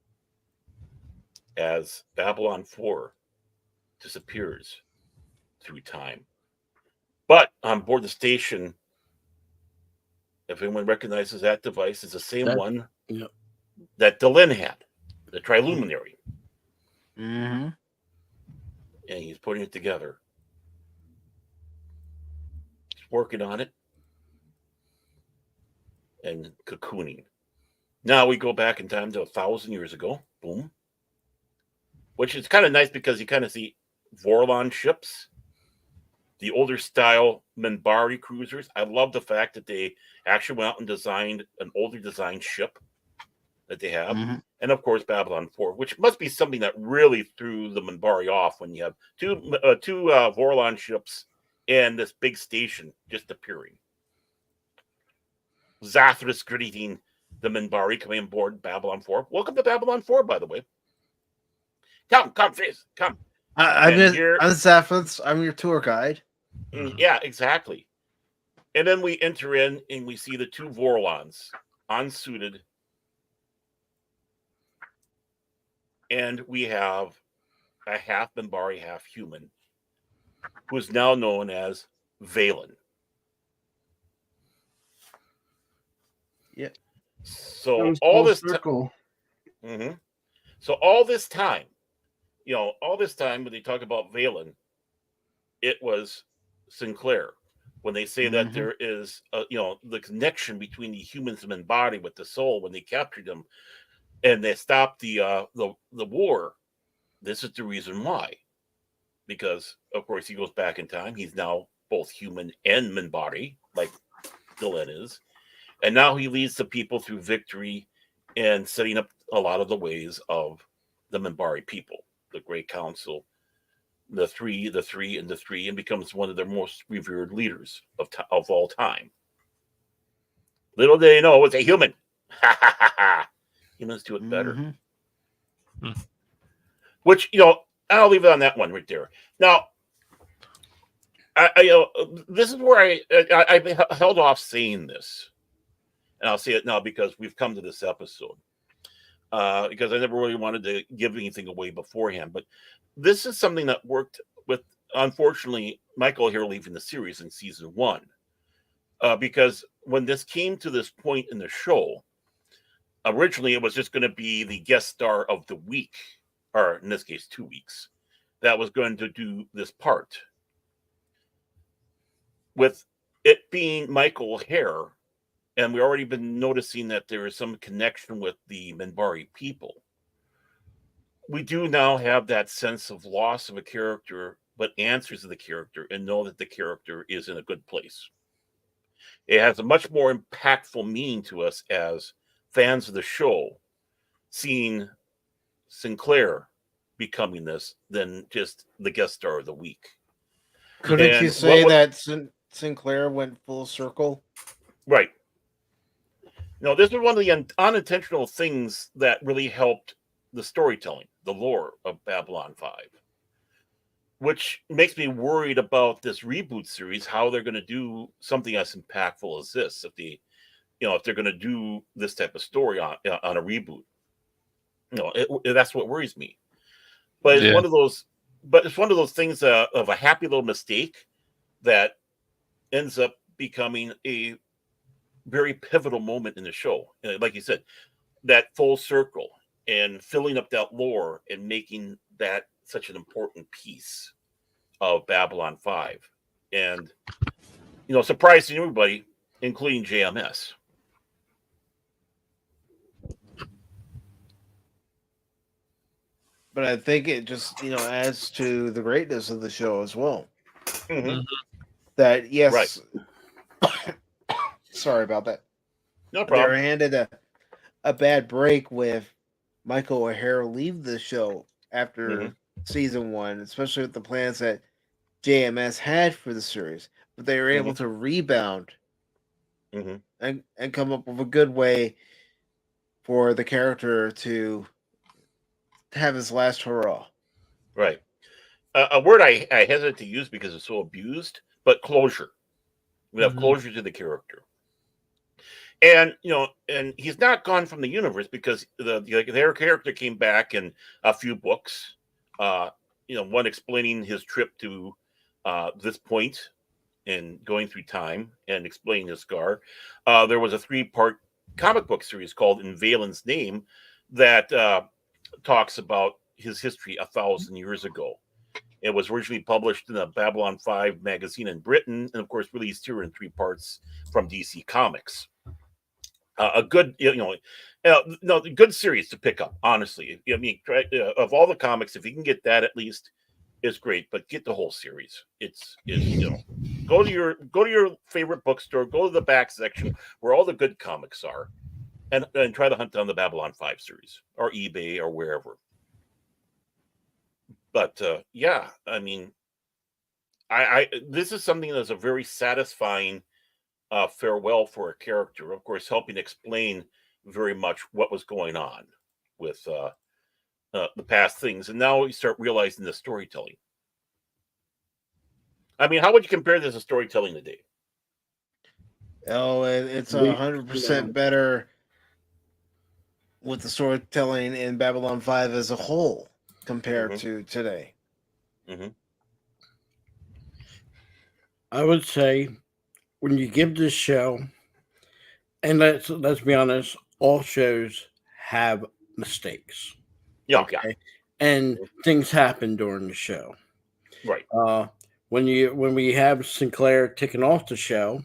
as Babylon 4 disappears through time. But on board the station, if anyone recognizes that device, it's the same one that Delenn had, the Triluminary. Mm-hmm. And he's putting it together. He's working on it and cocooning. Now we go back in time to 1,000 years ago. Boom. Which is kind of nice because you kind of see Vorlon ships, the older style Minbari cruisers. I love the fact that they actually went out and designed an older design ship that they have. Mm-hmm. And of course, Babylon 4, which must be something that really threw the Minbari off when you have two Vorlon ships and this big station just appearing. Zathras greeting the Minbari coming on board Babylon 4. Welcome to Babylon 4, by the way. Come, Fizz, come. I'm Zathras. I'm your tour guide. Yeah, exactly. And then we enter in and we see the two Vorlons unsuited. And we have a half Minbari, half human, who is now known as Valen. Yeah. So all this time. So all this time, when they talk about Valen, it was Sinclair. When they say that there is, the connection between the humans and Minbari with the soul, when they captured them and they stopped the war, this is the reason why. Because, of course, he goes back in time. He's now both human and Minbari, like Delenn is. And now he leads the people through victory and setting up a lot of the ways of the Minbari people, the Great Council, the three, and becomes one of their most revered leaders of all time. Little did they know it was a human. Humans do it better. Which, I'll leave it on that one right there. Now, this is where I held off saying this. And I'll say it now because we've come to this episode. Because I never really wanted to give anything away beforehand. But this is something that worked with, unfortunately, Michael here leaving the series in season 1. Because when this came to this point in the show, originally it was just going to be the guest star of the week, or in this case, 2 weeks, that was going to do this part. With it being Michael Hare, and we've already been noticing that there is some connection with the Minbari people, we do now have that sense of loss of a character, but answers to the character and know that the character is in a good place. It has a much more impactful meaning to us as fans of the show, seeing Sinclair becoming this than just the guest star of the week. Couldn't you say that Sinclair went full circle? Right. This is one of the unintentional things that really helped the storytelling, the lore of Babylon 5, which makes me worried about this reboot series, how they're going to do something as impactful as this. If they're going to do this type of story on a reboot, that's what worries me. But it's one of those. But it's one of those things of a happy little mistake that ends up becoming a very pivotal moment in the show. Like you said, that full circle and filling up that lore and making that such an important piece of Babylon 5. And, surprising everybody, including JMS. But I think it just, adds to the greatness of the show as well. Mm-hmm. That yes, sorry about that. No problem. They're handed a bad break with Michael O'Hara leave the show after season 1, especially with the plans that JMS had for the series. But they were able to rebound and come up with a good way for the character to have his last hurrah. Right. A word I hesitate to use because it's so abused, but closure. We have closure to the character. And and he's not gone from the universe because their character came back in a few books. One explaining his trip to this point and going through time and explaining his scar. There was a 3-part comic book series called In Valen's Name that talks about his history 1,000 years ago. It was originally published in the Babylon 5 magazine in Britain, and of course released here in 3 parts from DC Comics. A good, good series to pick up. Honestly, I mean, of all the comics, if you can get that at least, it's great. But get the whole series. It's go to your favorite bookstore, go to the back section where all the good comics are, and try to hunt down the Babylon 5 series or eBay or wherever. But yeah, I mean, I this is something that's a very satisfying farewell for a character, of course, helping explain very much what was going on with the past things. And now you start realizing the storytelling. I mean, how would you compare this to storytelling today? Oh, it's 100% better with the storytelling in Babylon 5 as a whole compared to today. I would say when you give this show, and let's be honest, all shows have mistakes. Yeah, okay? Yeah. And things happen during the show. Right. When we have Sinclair taking off the show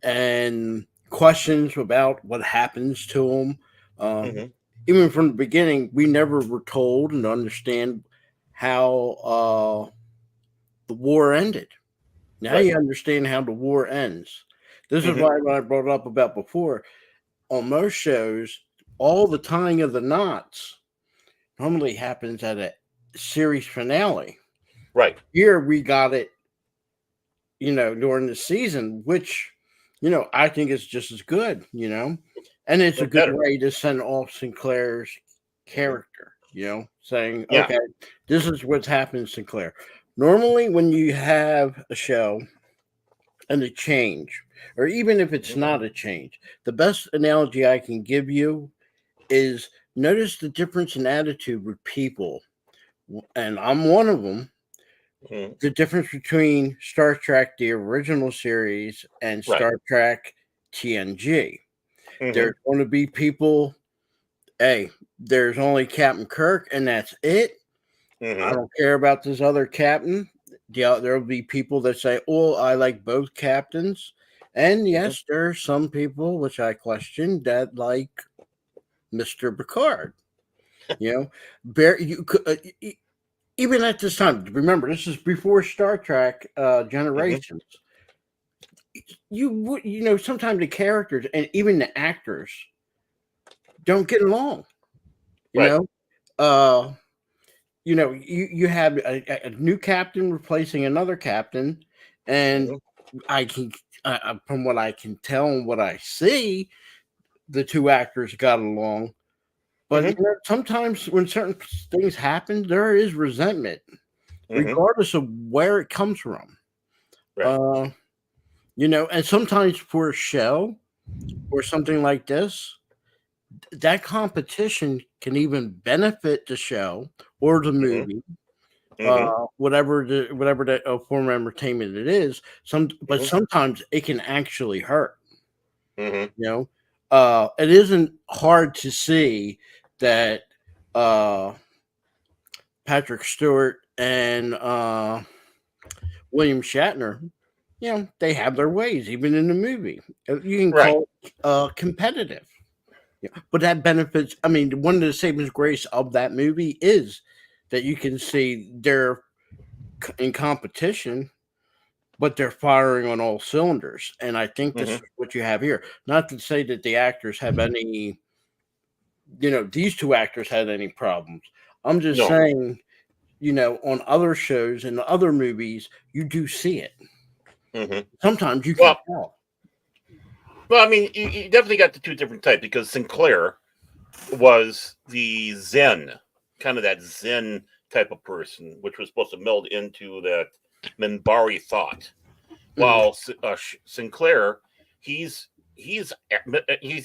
and questions about what happens to him, even from the beginning, we never were told and understand how the war ended. Now you understand how the war ends. This is why I brought up about before. On most shows, all the tying of the knots normally happens at a series finale. Right. Here we got it, during the season, which, I think is just as good, and it's a good way to send off Sinclair's character, saying, okay, this is what's happened to Sinclair. Normally, when you have a show and a change, or even if it's not a change, the best analogy I can give you is notice the difference in attitude with people. And I'm one of them. The difference between Star Trek, the original series, and Star Trek TNG. There's going to be people, hey, there's only Captain Kirk, and that's it. I don't care about this other captain. There will be people that say, oh, I like both captains. And yes, there are some people, which I question, that like Mr. Picard. Even at this time, remember, this is before Star Trek Generations. Sometimes the characters and even the actors don't get along. You have a new captain replacing another captain, and I can, from what I can tell and what I see, the two actors got along. But sometimes when certain things happen, there is resentment, regardless of where it comes from. Right. And sometimes for a show or something like this, that competition can even benefit the show or the movie, whatever that form of entertainment it is. But sometimes it can actually hurt. It isn't hard to see that Patrick Stewart and William Shatner, they have their ways, even in the movie. You can call it competitive. But that benefits, I mean, one of the saving grace of that movie is that you can see their in competition, but they're firing on all cylinders. And I think this is what you have here. Not to say that the actors have any, these two actors had any problems. I'm just saying, on other shows and other movies, you do see it. Sometimes you can tell. Well, I mean, you definitely got the two different types, because Sinclair was the Zen, kind of that Zen type of person, which was supposed to meld into that Minbari thought. While Sinclair, he's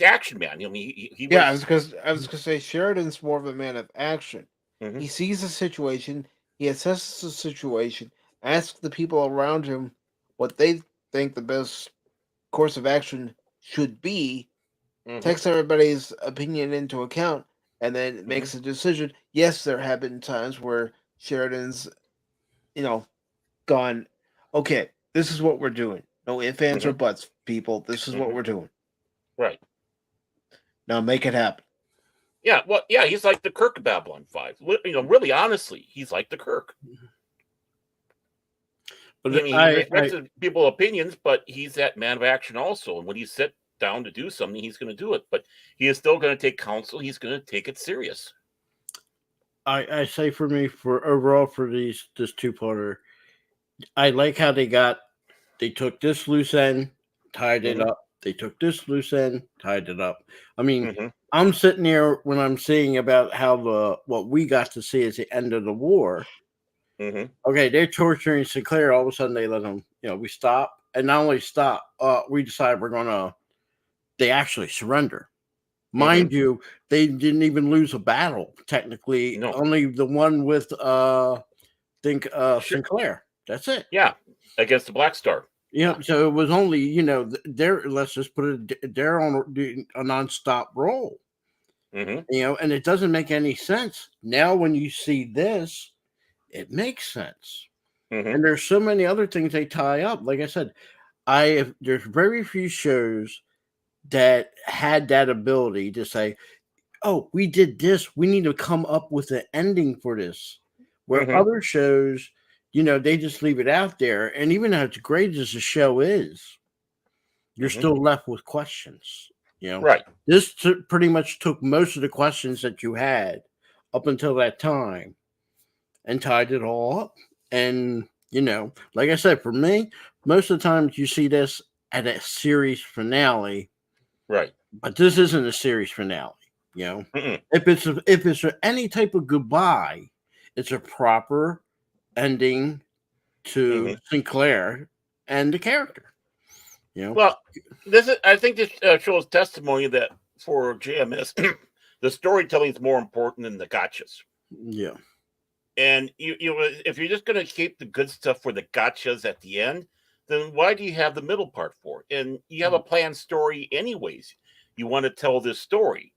action man. I mean, I was gonna say Sheridan's more of a man of action. Mm-hmm. He sees the situation, he assesses the situation, asks the people around him what they think the best course of action should be, takes everybody's opinion into account, and then makes a decision. Yes, there have been times where Sheridan's, gone, okay, this is what we're doing. No ifs, ands, or buts, people. This is what we're doing. Right. Now make it happen. Yeah, well, yeah, he's like the Kirk of Babylon 5. Really, honestly, he's like the Kirk. But I mean, he respects people's opinions, but he's that man of action also. And when he's set down to do something, he's going to do it. But he is still going to take counsel. He's going to take it serious. I say for me, overall for this two-parter, I like how they took this loose end, tied it up. They took this loose end, tied it up. I mean, I'm sitting there when I'm seeing about how what we got to see is the end of the war. Okay, they're torturing Sinclair. All of a sudden, they let them. We stop, and not only stop, we decide they actually surrender. Mind you, they didn't even lose a battle. Technically, only the one with Sinclair. That's it. Yeah, against the Black Star. Yeah, so it was only let's just put it. They're on a nonstop roll. And it doesn't make any sense now when you see this. It makes sense. And there's so many other things they tie up. Like I said, there's very few shows that had that ability to say, oh, we did this. We need to come up with an ending for this. Where other shows, they just leave it out there. And even as great as the show is, you're still left with questions. Right. This pretty much took most of the questions that you had up until that time and tied it all up. And, like I said, for me, most of the times you see this at a series finale. Right. But this isn't a series finale. If it's any type of goodbye, it's a proper ending to Sinclair and the character. Well, I think this shows testimony that for JMS, the storytelling is more important than the gotchas. Yeah. And if you're just going to keep the good stuff for the gotchas at the end, then why do you have the middle part for it? And you have a planned story anyways. You want to tell this story.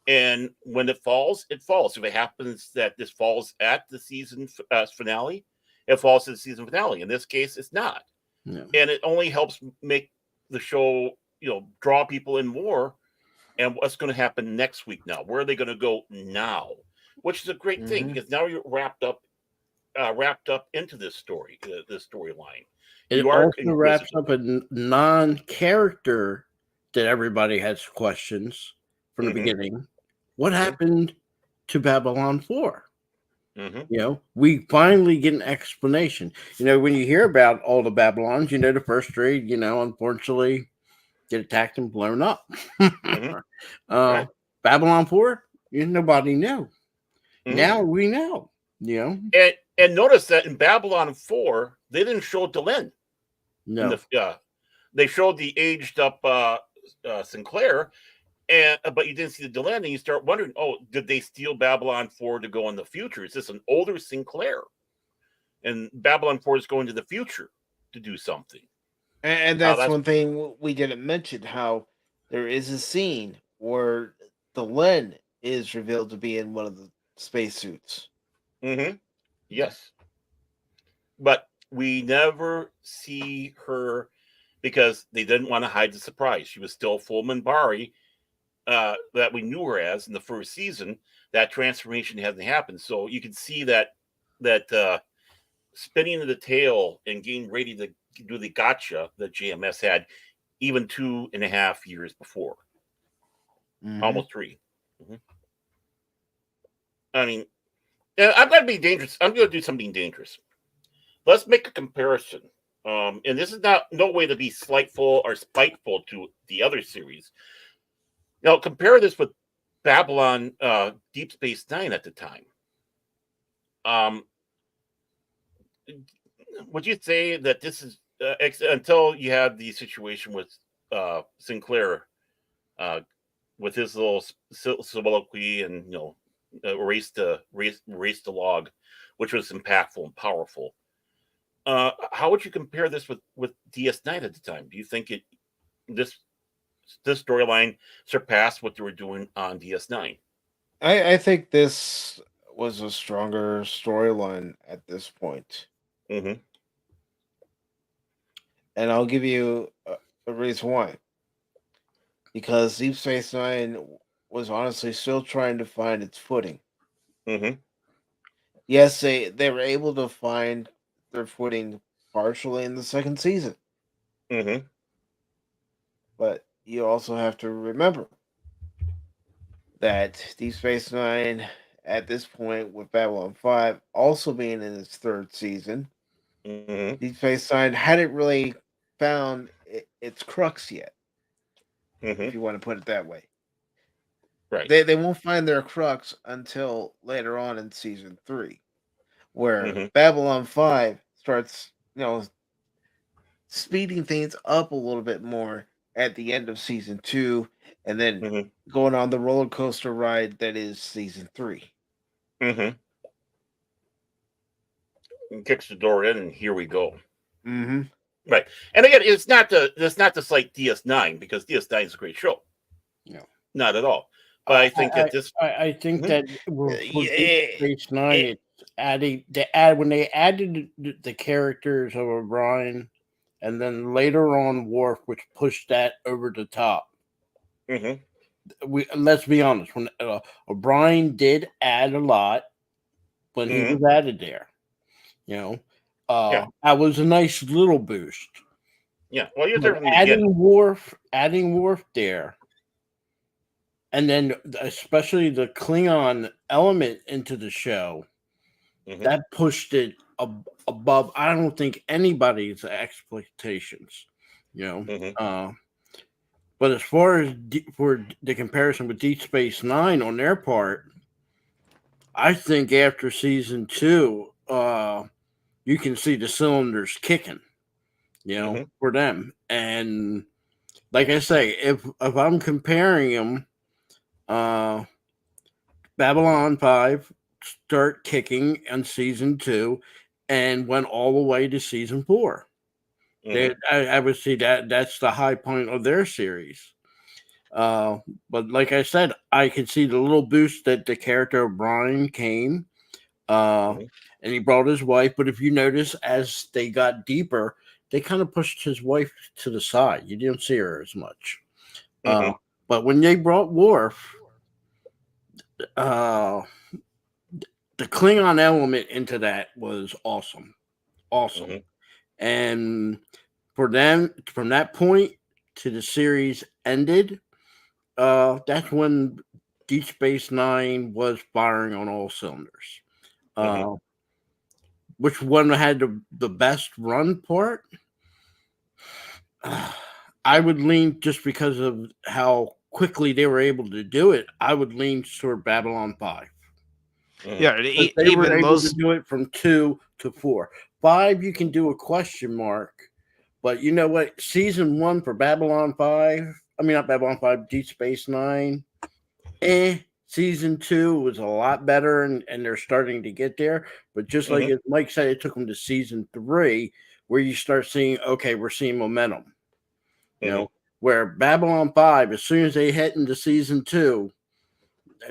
And when it falls, it falls. If it happens that this falls at the season finale, it falls to the season finale. In this case, it's not. Yeah. And it only helps make the show, draw people in more. And what's going to happen next week now? Where are they going to go now? Which is a great thing, because now you're wrapped up into this story, this storyline. It also wraps up a non-character that everybody has questions from the beginning. What happened to Babylon 4? We finally get an explanation. When you hear about all the Babylons, the first three, unfortunately get attacked and blown up. Right. Babylon 4, nobody knew. Now we know. And notice that in Babylon 4, they didn't show Delenn. No. They showed the aged up Sinclair, but you didn't see the Delenn, and you start wondering, did they steal Babylon 4 to go in the future? Is this an older Sinclair? And Babylon 4 is going to the future to do something. And that's one thing we didn't mention, how there is a scene where Delenn is revealed to be in one of the spacesuits. Yes. But we never see her because they didn't want to hide the surprise. She was still full Minbari that we knew her as in the first season. That transformation hasn't happened. So you can see that spinning the tail and getting ready to do the gotcha that JMS had even 2.5 years before. Almost 3. I mean, I'm going to be dangerous. I'm going to do something dangerous. Let's make a comparison. And this is no way to be slightful or spiteful to the other series. Now, compare this with Babylon Deep Space Nine at the time. Would you say that this is until you had the situation with Sinclair with his little soliloquy and erase the log, which was impactful and powerful? How would you compare this with DS9 at the time? Do you think this storyline surpassed what they were doing on DS9? I think this was a stronger storyline at this point. Mm-hmm. And I'll give you a reason why. Because Deep Space Nine was honestly still trying to find its footing. Mm-hmm. Yes, they were able to find their footing partially in the second season. Mm-hmm. But you also have to remember that Deep Space Nine, at this point, with Babylon 5 also being in its third season, Deep Space Nine hadn't really found its crux yet, if you want to put it that way. Right. They won't find their crux until later on in season 3, where Babylon 5 starts, speeding things up a little bit more at the end of season 2, and then going on the roller coaster ride that is season 3. Kicks the door in, and here we go. Right. And again, it's not to slight DS9, because DS9 is a great show. No, not at all. But I think that for Deep Space Nine, it's adding when they added the characters of O'Brien, and then later on Worf, which pushed that over the top. Let's be honest, when O'Brien did add a lot when he was added there, that was a nice little boost. Yeah, well, you're there adding Worf there, and then especially the Klingon element into the show, that pushed it above, I don't think, anybody's expectations. But as far as for the comparison with Deep Space Nine on their part, I think after season 2, you can see the cylinders kicking, for them. And like I say, if I'm comparing them, Babylon 5 start kicking in season 2 and went all the way to season 4. I would see that's the high point of their series. But like I said, I could see the little boost that the character of Brian came, and he brought his wife. But if you notice, as they got deeper, they kind of pushed his wife to the side. You didn't see her as much. But when they brought Worf, the Klingon element into that was awesome. And for them, from that point to the series ended, that's when Deep Space Nine was firing on all cylinders. Which one had the best run part? I would lean, just because of how quickly they were able to do it, I would lean toward Babylon 5. Yeah, they were able to do it from 2 to 4. 5, you can do a question mark, but you know what? Season 1 for Babylon 5, not Babylon 5, Deep Space Nine, Season 2 was a lot better, and they're starting to get there. But just like as Mike said, it took them to season 3, where you start seeing, okay, we're seeing momentum. Where Babylon 5, as soon as they hit into season 2,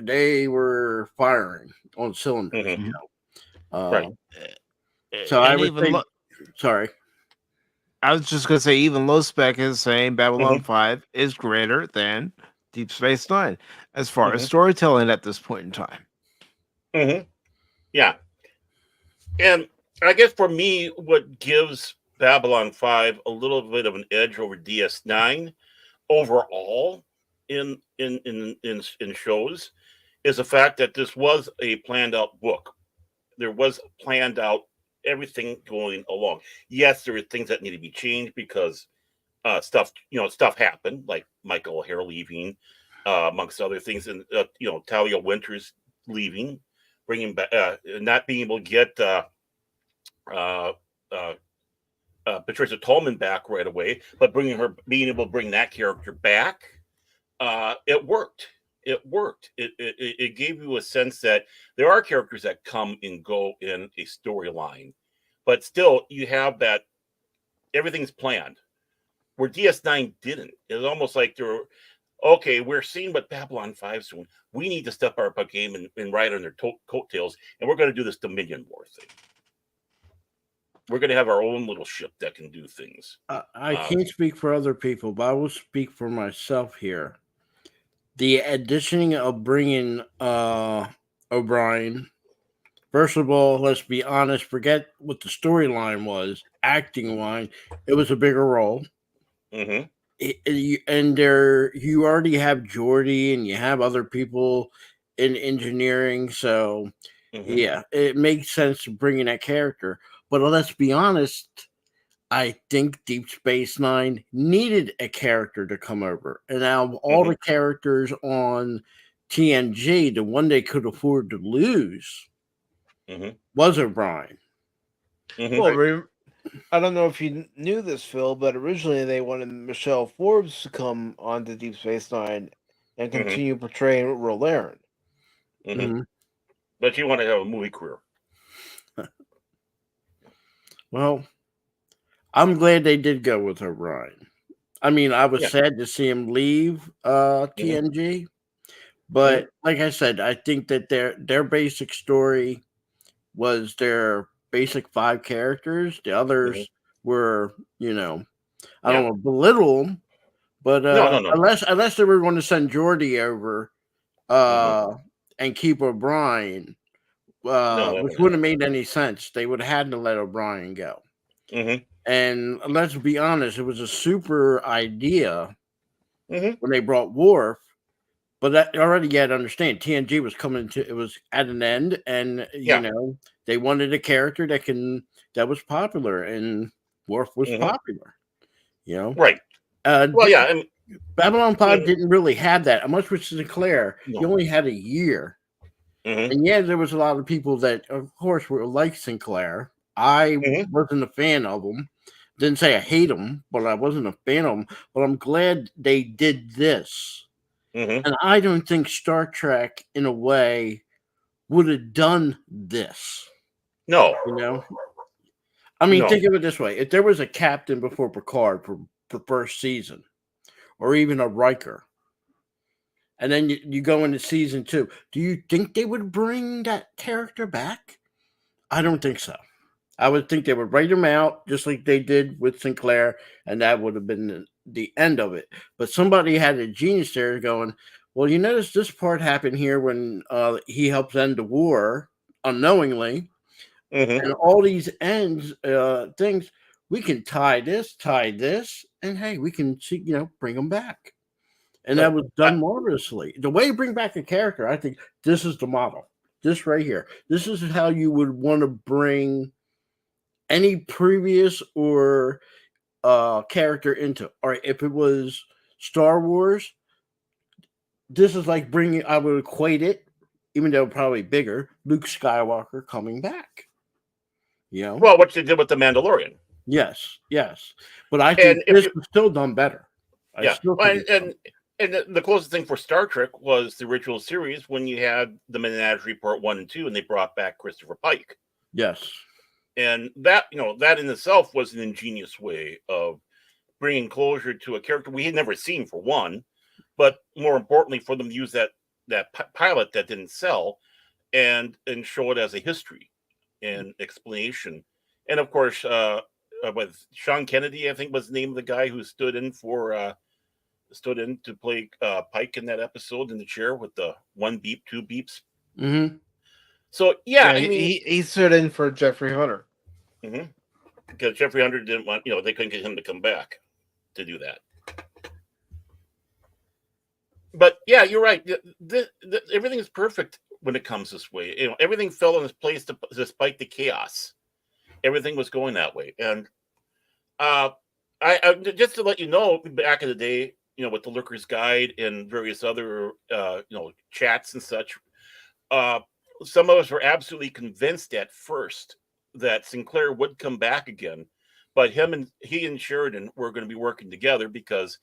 they were firing on cylinders. Right. So I would think. Sorry. I was just going to say, even Low Spec is saying Babylon 5 is greater than Deep Space Nine as far as storytelling at this point in time. Yeah. And I guess for me, what gives Babylon 5 a little bit of an edge over DS9 overall in shows is the fact that this was a planned out book. There was planned out everything going along. Yes, there are things that need to be changed because stuff happened, like Michael O'Hare leaving, amongst other things, and Talia Winters leaving, bringing back, not being able to get Patricia Tallman back right away, but being able to bring that character back, it worked. It worked. It gave you a sense that there are characters that come and go in a storyline, but still you have that everything's planned. Where DS9 didn't. It was almost like we're seeing what Babylon 5's doing. We need to step up our game and ride on their coattails, and we're going to do this Dominion War thing. We're going to have our own little ship that can do things. I can't speak for other people, but I will speak for myself here. The additioning of bringing O'Brien, first of all, let's be honest, forget what the storyline was, acting-wise, it was a bigger role. Mm-hmm. And you already have Geordi and you have other people in engineering, so yeah, it makes sense to bring in that character. But let's be honest, I think Deep Space Nine needed a character to come over, and out of all the characters on TNG, the one they could afford to lose was O'Brien. Well, I don't know if you knew this, Phil, but originally they wanted Michelle Forbes to come on to Deep Space Nine and continue portraying Rolaren. But you want to have a movie career. Well, I'm glad they did go with O'Brien. I mean, I was sad to see him leave TNG, but like I said, I think that their basic story was their basic 5 characters. The others were, I don't want to belittle them, but no. Unless they were going to send Geordi over and keep O'Brien, which wouldn't have made any sense. They would have had to let O'Brien go. And let's be honest, it was a super idea when they brought Worf, but that already you had to understand TNG was it was at an end, and they wanted a character that was popular, and Worf was popular. Right. Babylon 5 didn't really have that. Much with Sinclair, you only had a year. And there was a lot of people that, of course, were like Sinclair. I wasn't a fan of them. Didn't say I hate them, but I wasn't a fan of them. But I'm glad they did this. And I don't think Star Trek, in a way, would have done this. No. I mean, think of it this way. If there was a captain before Picard for first season, or even a Riker, and then you go into season 2, do you think they would bring that character back? I don't think so. I would think they would write him out just like they did with Sinclair, and that would have been the end of it. But somebody had a genius there going, well, you notice this part happened here when he helps end the war unknowingly. And all these ends things, we can tie this, and hey, we can see, bring them back. And that was done marvelously. The way you bring back a character, I think this is the model. This right here. This is how you would want to bring any previous or character into. All right, if it was Star Wars, this is like I would equate it, even though probably bigger, Luke Skywalker coming back. Well, what you did with The Mandalorian. Yes. But I think this was still done better. And the closest thing for Star Trek was the original series when you had the Menagerie Part 1 and 2, and they brought back Christopher Pike. Yes. And that in itself was an ingenious way of bringing closure to a character we had never seen, for one, but more importantly, for them to use that pilot that didn't sell and show it as a history and explanation. And of course, with Sean Kennedy, I think was the name of the guy who stood in to play Pike in that episode in the chair with the 1 beep, 2 beeps. Mm-hmm. So I mean, he stood in for Jeffrey Hunter. Mm-hmm. Because Jeffrey Hunter didn't want, they couldn't get him to come back to do that. But yeah, you're right. Everything is perfect when it comes this way. Everything fell in its place despite the chaos. Everything was going that way, and I just to let you know, back in the day, with the Lurker's Guide and various other chats and such, some of us were absolutely convinced at first that Sinclair would come back again, but he and Sheridan were going to be working together because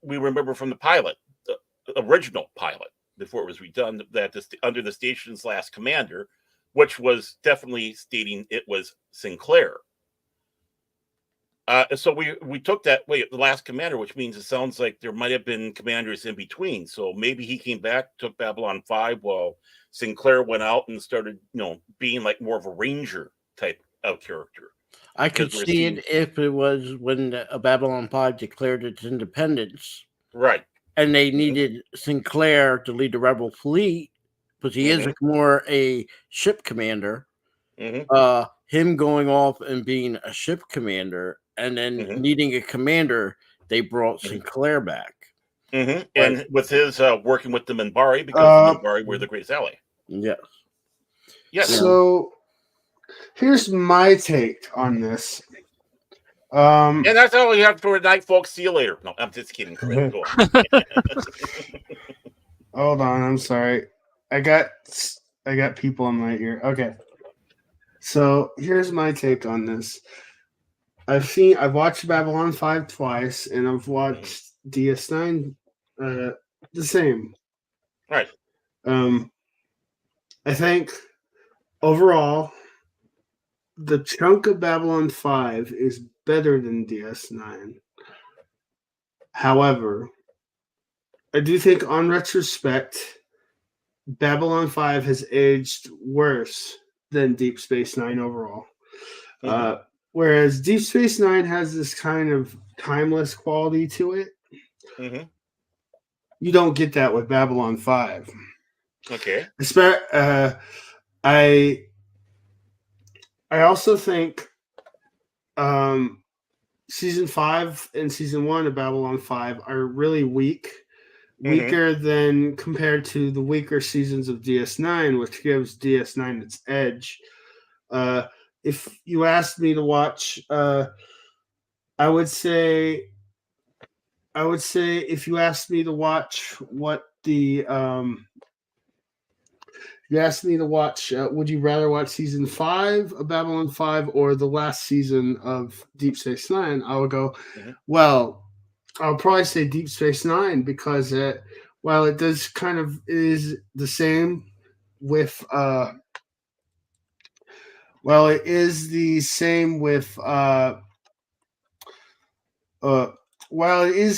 we remember from the pilot, the original pilot, before it was redone, that under the station's last commander, which was definitely stating it was Sinclair. So we took that way, the last commander, which means it sounds like there might have been commanders in between. So maybe he came back, took Babylon 5, while Sinclair went out and started, being like more of a ranger type of character. I could see it if it was when Babylon 5 declared its independence. Right. And they needed Sinclair to lead the rebel fleet, because he is more a ship commander. Him going off and being a ship commander and then needing a commander, they brought Sinclair back. And with his working with the Minbari, because the Minbari were the greatest ally. Yes. Yes. So here's my take on this. And that's all we have for tonight, folks. See you later. No, I'm just kidding. Go on. Hold on, I'm sorry. I got people in my ear. Okay. So here's my take on this. I've watched Babylon 5 twice, and I've watched DS9 the same. Right. I think overall the chunk of Babylon 5 is better than DS9. However, I do think on retrospect, Babylon 5 has aged worse than Deep Space Nine overall. Whereas Deep Space Nine has this kind of timeless quality to it. You don't get that with Babylon 5. Okay. I also think season 5 and season 1 of Babylon 5 are really weaker than compared to the weaker seasons of DS9, which gives DS9 its edge. If you asked me to watch, I would say if you asked me to watch what the you asked me to watch, would you rather watch season 5 of Babylon 5 or the last season of Deep Space Nine? I would go, well, I'll probably say Deep Space Nine, because while it does kind of is the same with while it is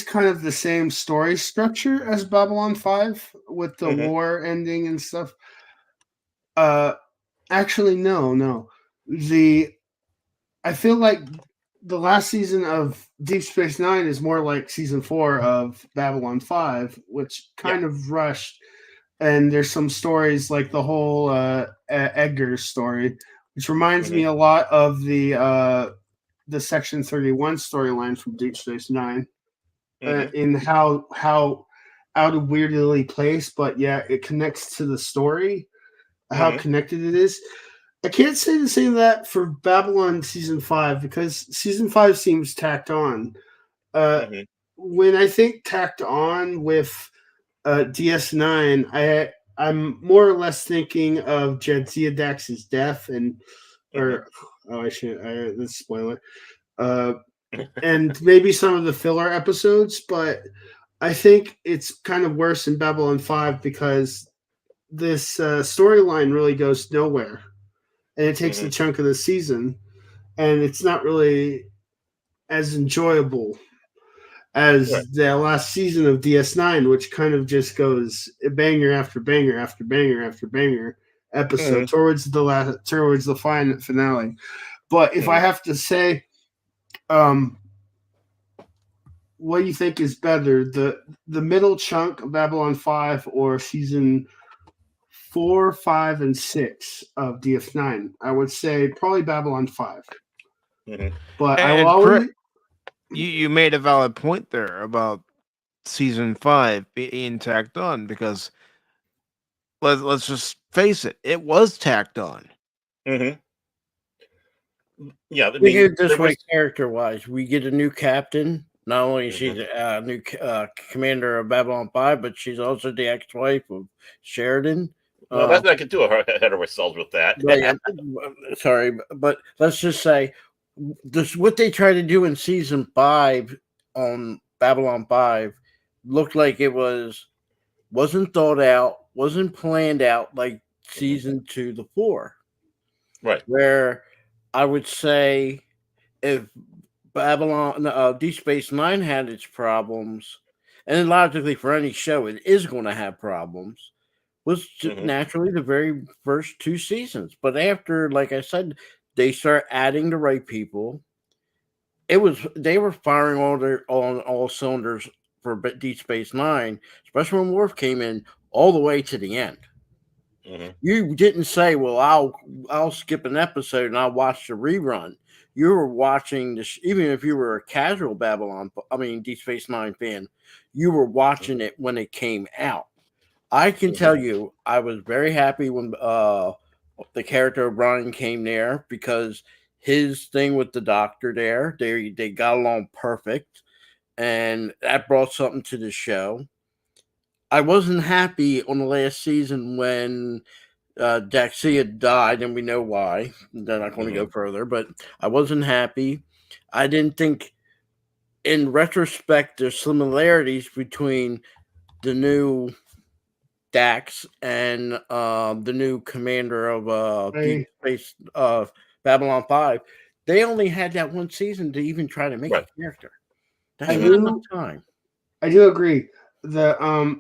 kind of the same story structure as Babylon 5 with the war ending and stuff. Actually, no. I feel like the last season of Deep Space Nine is more like season 4 of Babylon 5, which kind of rushed. And there's some stories like the whole Edgar story, which reminds me a lot of the Section 31 storyline from Deep Space Nine, in how out of weirdly placed, but yeah, it connects to the story, how connected it is. I can't say the same of that for Babylon season 5, because season 5 seems tacked on. When I think tacked on with DS9, I'm more or less thinking of Jadzia Dax's death let's spoil it. And maybe some of the filler episodes, but I think it's kind of worse in Babylon 5 because this storyline really goes nowhere, and it takes a chunk of the season, and it's not really as enjoyable as the last season of DS9, which kind of just goes banger after banger after banger after banger episode towards the finale. But if I have to say, what do you think is better, the middle chunk of Babylon 5 or season 4, 5, and 6 of DS9. I would say probably Babylon 5. Mm-hmm. But I will always. You made a valid point there about season 5 being tacked on, because let's just face it was tacked on. Mm-hmm. Yeah, we get it this way, character-wise. We get a new captain. Not only is she a new commander of Babylon 5, but she's also the ex-wife of Sheridan. Well, that's not going to do ahead of ourselves with that. Sorry, but let's just say this: what they tried to do in season 5 on Babylon 5 looked like it wasn't thought out, wasn't planned out like season 2 to 4. Right. Where I would say if Babylon, Deep Space Nine had its problems, and logically for any show it is going to have problems, was naturally the very first 2 seasons. But after, like I said, they start adding the right people. They were firing on all cylinders for Deep Space Nine, especially when Worf came in all the way to the end. Mm-hmm. You didn't say, "Well, I'll skip an episode and I'll watch the rerun." You were watching this, even if you were a casual Deep Space Nine fan, you were watching it when it came out. I can tell you, I was very happy when the character O'Brien came there, because his thing with the Doctor there, they got along perfect, and that brought something to the show. I wasn't happy on the last season when Daxia died, and we know why. They're not going to go further, but I wasn't happy. I didn't think, in retrospect, there's similarities between the new Dax and the new commander of Deep Space Babylon 5. They only had that one season to even try to make a character. That's not enough time. I do agree. I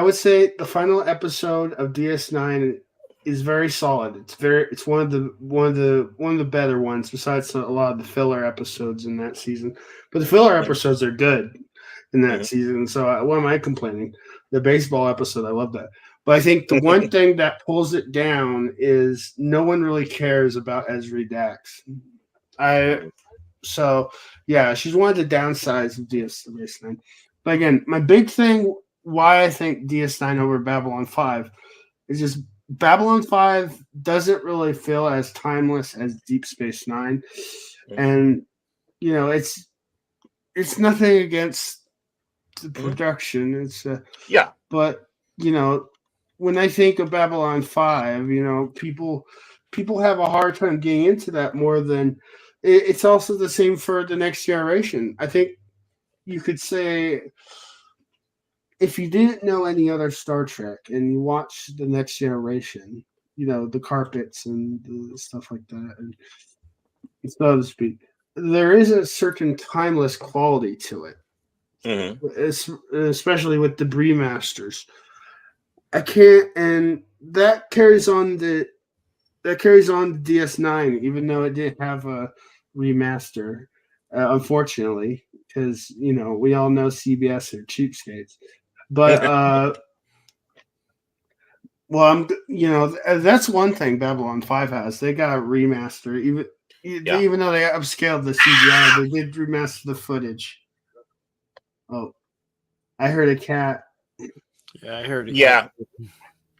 would say the final episode of DS9 is very solid. It's one of the better ones, besides a lot of the filler episodes in that season. But the filler episodes are good in that season. So what am I complaining? The baseball episode, I love that. But I think the one thing that pulls it down is no one really cares about Ezri Dax. So yeah, she's one of the downsides of DS9. But again, my big thing why I think DS9 over Babylon 5 is just Babylon 5 doesn't really feel as timeless as Deep Space Nine. And it's nothing against the production. It's but when I think of Babylon 5, people have a hard time getting into that more than it's also the same for the Next Generation. I think you could say if you didn't know any other Star Trek and you watch the Next Generation, the carpets and the stuff like that, and so to speak, there is a certain timeless quality to it. Especially with the Bree Masters. And that carries on the DS9, even though it didn't have a remaster, unfortunately, because we all know CBS are cheapskates. But that's one thing Babylon 5 has. They got a remaster, even though they upscaled the CGI, they did remaster the footage. Oh, I heard a cat. Yeah, I heard a cat.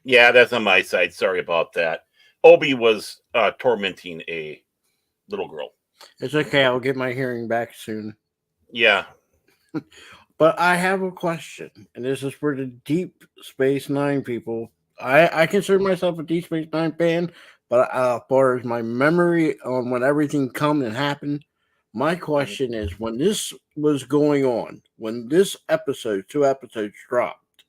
Yeah, that's on my side. Sorry about that. Obi was tormenting a little girl. It's okay. I'll get my hearing back soon. Yeah. But I have a question, and this is for the Deep Space Nine people. I consider myself a Deep Space Nine fan, but as far as my memory on when everything come and happened, my question is, when this was going on, when this episode, 2 episodes dropped,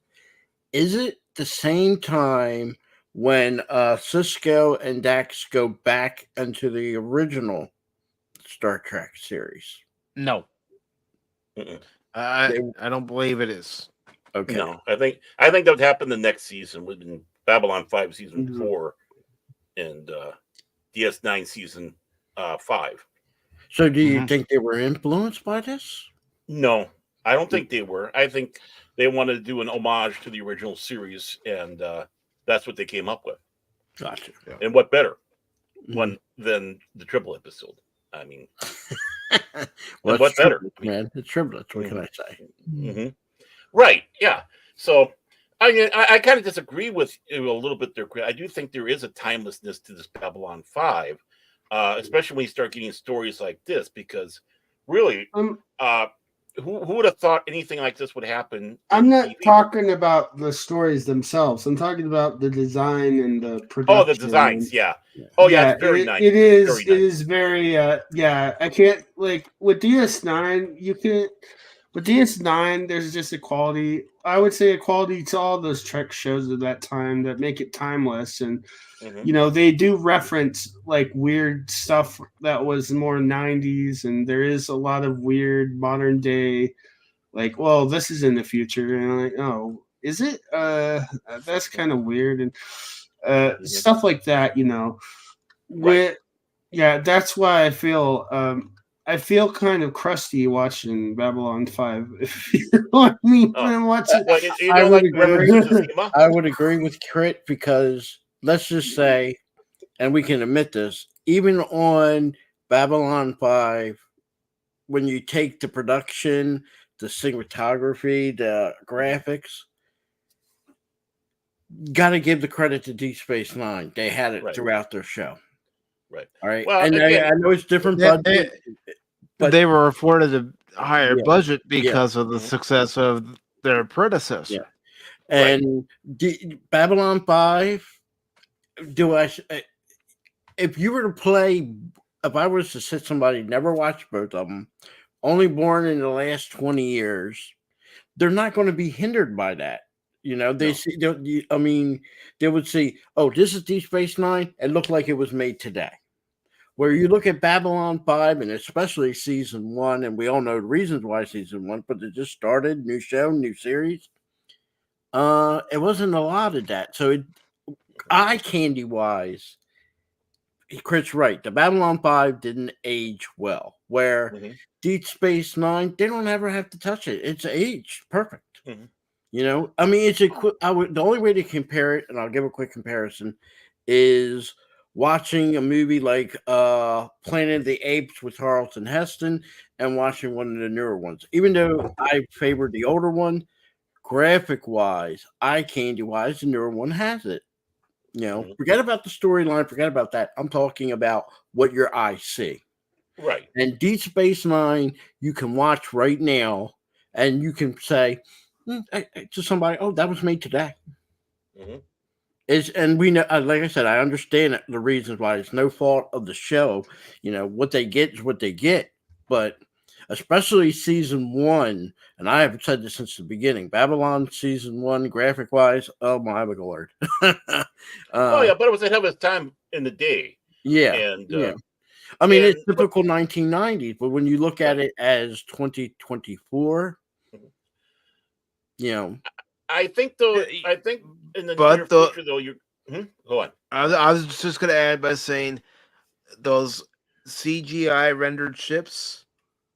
is it the same time when Cisco and Dax go back into the original Star Trek series? No. I don't believe it is. Okay. No, I think that would happen the next season within Babylon 5 season 4 and DS9 season 5. So do you think they were influenced by this? No, I don't think they were. I think they wanted to do an homage to the original series and That's what they came up with. Gotcha. Yeah. And what better one than the triple episode? I mean, well, what better, man? It's triplets. What can I say? Mm-hmm. Right? Yeah. So, I kind of disagree with you a little bit there. I do think there is a timelessness to this Babylon 5, especially when you start getting stories like this, because really, who would have thought anything like this would happen? I'm not talking about the stories themselves. I'm talking about the design and the production. Oh, the designs, yeah. Oh, yeah, it's very nice. It is very, yeah. I can't, like, with DS9, you can, with DS9, there's just a quality, I would say a quality to all those Trek shows of that time that make it timeless. And, you know, they do reference, like, weird stuff that was more 90s, and there is a lot of weird modern day, like, well, this is in the future, and I'm like, oh, is it? That's kind of weird, and stuff like that, you know. With that's why I feel kind of crusty watching Babylon 5. If you know what I mean, I'm watching. I would agree with Krit, because let's just say, and we can admit this, even on Babylon 5, when you take the production, the cinematography, the graphics, got to give the credit to Deep Space Nine. They had it throughout their show. Right. All right. Well, and again, I know it's different budget, but they were afforded a higher budget because of the success of their predecessor. Yeah. And Babylon 5, if you were to play, if I was to sit somebody never watched both of them, only born in the last 20 years, they're not going to be hindered by that. You know, they see. I mean, they would see, oh, this is Deep Space Nine. It looked like it was made today. Where you look at Babylon 5, and especially season 1, and we all know the reasons why season 1, but it just started, new show, new series. It wasn't a lot of that. So, eye candy wise, Krit's right. The Babylon 5 didn't age well. Where Deep Space Nine, they don't ever have to touch it. It's aged perfect. You know, I mean, the only way to compare it, and I'll give a quick comparison, is watching a movie like Planet of the Apes with Charlton Heston and watching one of the newer ones. Even though I favored the older one, graphic wise, eye candy wise, the newer one has it. You know, forget about the storyline, forget about that. I'm talking about what your eyes see. Right. And Deep Space Nine, you can watch right now, and you can say to somebody, "Oh, that was made today." And we know, like I said, I understand the reasons why. It's no fault of the show. You know, what they get is what they get. But especially season 1, and I have said this since the beginning, Babylon season 1, graphic wise, oh my lord. But it was ahead of its time in the day. I mean, it's typical 1990s, but when you look at it as 2024, you know, I think in the near future, though, you go on. I was just going to add by saying those CGI rendered ships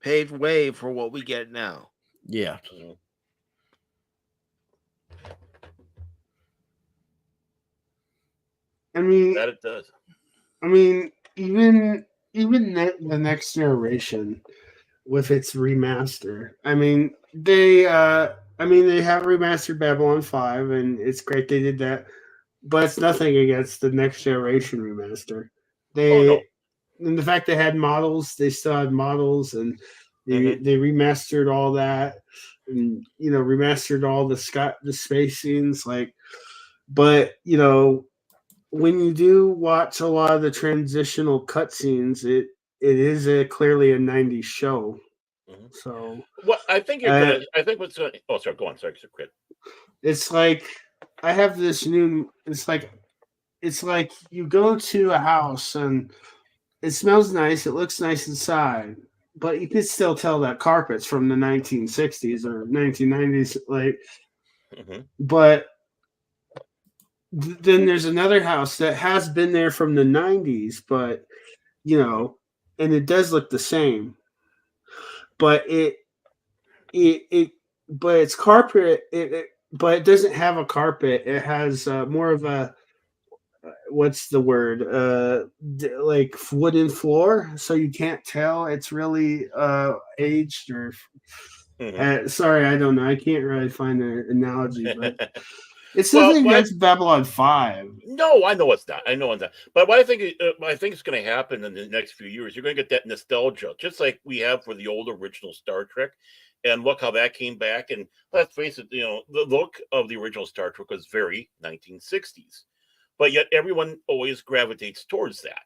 paved way for what we get now. Yeah. I mean, that it does. I mean, even the next generation with its remaster. I mean, they have remastered Babylon 5, and it's great they did that. But it's nothing against the next generation remaster. And the fact they had models, they still had models, and they remastered all that, and you know, remastered all the space scenes, like. But you know, when you do watch a lot of the transitional cutscenes, it is clearly a 90s show. So what I think you're gonna, I think what's going. Oh, sorry, go on. Sorry, Krit. It's like I have this new. It's like you go to a house and it smells nice. It looks nice inside, but you can still tell that carpet's from the 1960s or 1990s. Like, but then there's another house that has been there from the 90s, but you know, and it does look the same, but but its carpet, but it doesn't have a carpet. It has more of a what's the word? Like wooden floor, so you can't tell it's really aged or. Sorry, I don't know. I can't really find an analogy, but it's nothing against Babylon 5. No, I know it's not. But what I think is going to happen in the next few years, you're going to get that nostalgia, just like we have for the old original Star Trek. And look how that came back. And let's face it, the look of the original Star Trek was very 1960s. But yet everyone always gravitates towards that.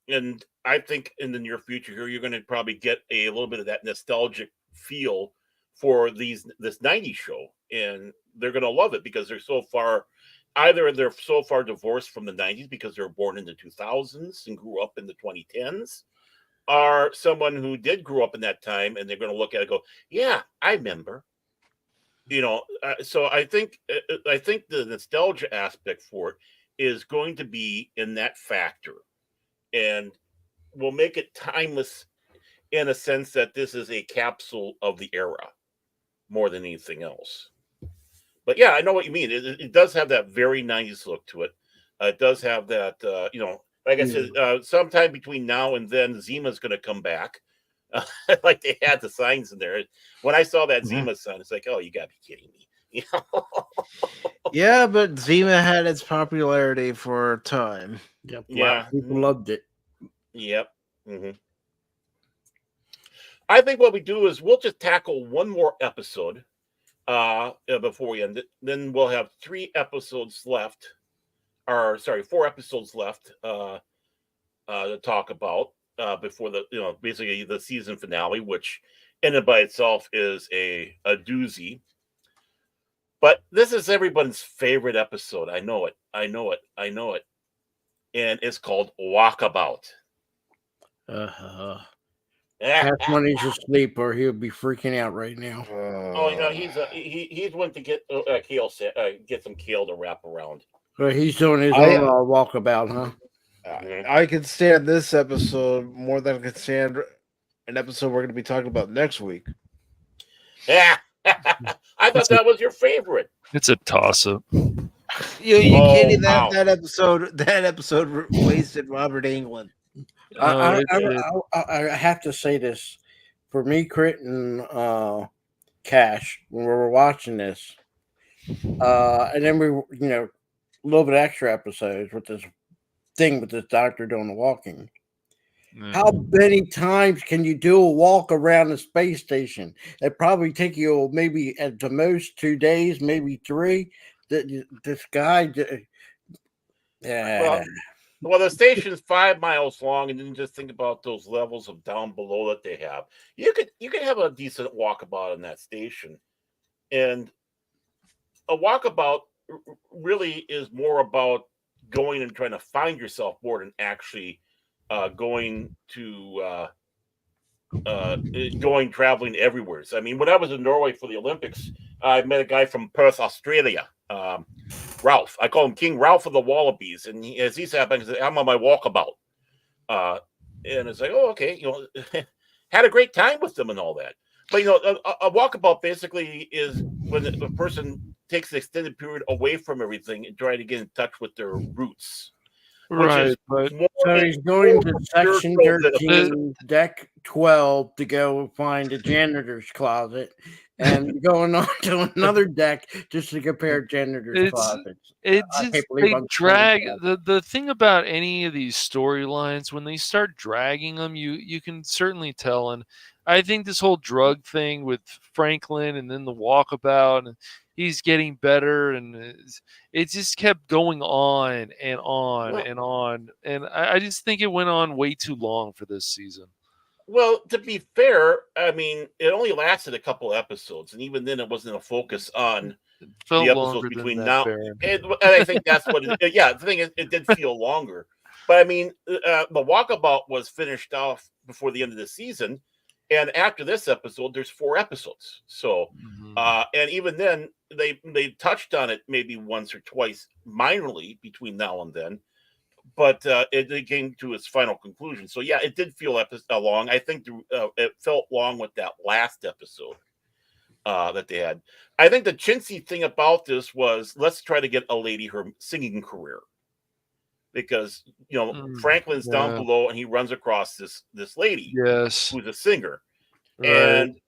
And I think in the near future here, you're going to probably get a little bit of that nostalgic feel for this 90s show. And they're going to love it because they're so far divorced from the 90s because they were born in the 2000s and grew up in the 2010s, are someone who did grow up in that time, and they're going to look at it and go, yeah, I remember. So I think the nostalgia aspect for it is going to be in that factor, and will make it timeless in a sense that this is a capsule of the era more than anything else. But yeah, I know what you mean. It does have that very 90s look to it. It does have that, like I said, sometime between now and then, Zima's going to come back. Like they had the signs in there. When I saw that Zima sign, it's like, oh, you got to be kidding me. Yeah, but Zima had its popularity for a time. Yep, yeah, people loved it. Yep. Mm-hmm. I think what we do is we'll just tackle one more episode before we end it. Then we'll have 4 episodes left to talk about before basically the season finale, which in and by itself is a doozy. But this is everybody's favorite episode. I know it. And it's called Walkabout. That's when he's asleep, or he'll be freaking out right now. He's went to get kale, get some kale to wrap around. Well, he's doing his own walkabout, huh? I can stand this episode more than I can stand an episode we're going to be talking about next week. Yeah, I thought that was your favorite. It's a toss-up. You kidding? That episode wasted Robert England. I have to say this. For me, Krit and Cash, when we were watching this, and then we, a little bit extra episodes with this thing with this doctor doing the walking. How many times can you do a walk around the space station? It probably take you maybe at the most 2 days, maybe 3. This guy, yeah. Well, the station's 5 miles long, and then just think about those levels of down below that they have. You could have a decent walkabout in that station, and a walkabout really is more about going and trying to find yourself more than actually going traveling everywhere. So, I mean, when I was in Norway for the Olympics, I met a guy from Perth, Australia, Ralph. I call him King Ralph of the Wallabies, and as he said, I'm on my walkabout, and it's like, oh, okay, had a great time with them and all that. But a walkabout basically is when a person takes an extended period away from everything and trying to get in touch with their roots. Right, so he's going to section 13, deck 12 to go find a janitor's closet, and going on to another deck just to compare janitor's closets. They drag the thing about any of these storylines, when they start dragging them, you can certainly tell. And I think this whole drug thing with Franklin and then the walkabout, and he's getting better, and it just kept going on and on and on. And I just think it went on way too long for this season. Well, to be fair, I mean, it only lasted a couple episodes, and even then it wasn't a focus on the episodes between now. And I think that's what the thing is, it did feel longer. But I mean, the walkabout was finished off before the end of the season. And after this episode, there's 4 episodes. So, and even then, they touched on it maybe once or twice minorly between now and then, but it came to its final conclusion. So, yeah, it did feel long. I think it felt long with that last episode. that they had. I think the chintzy thing about this was let's try to get a lady her singing career. Because Franklin's down below and he runs across this lady yes, who's a singer. Right. And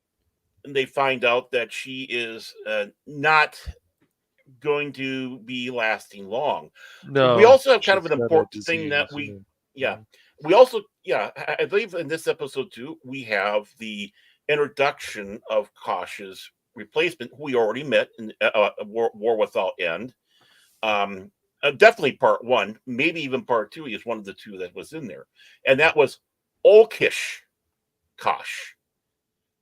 they find out that she is not going to be lasting long. no. We also have kind she's of an got a important thing that disease, we also, I believe in this episode too, we have the introduction of Kosh's replacement, who we already met in War Without End. Definitely part 1, maybe even part 2 is one of the 2 that was in there, and that was Olkish Kosh,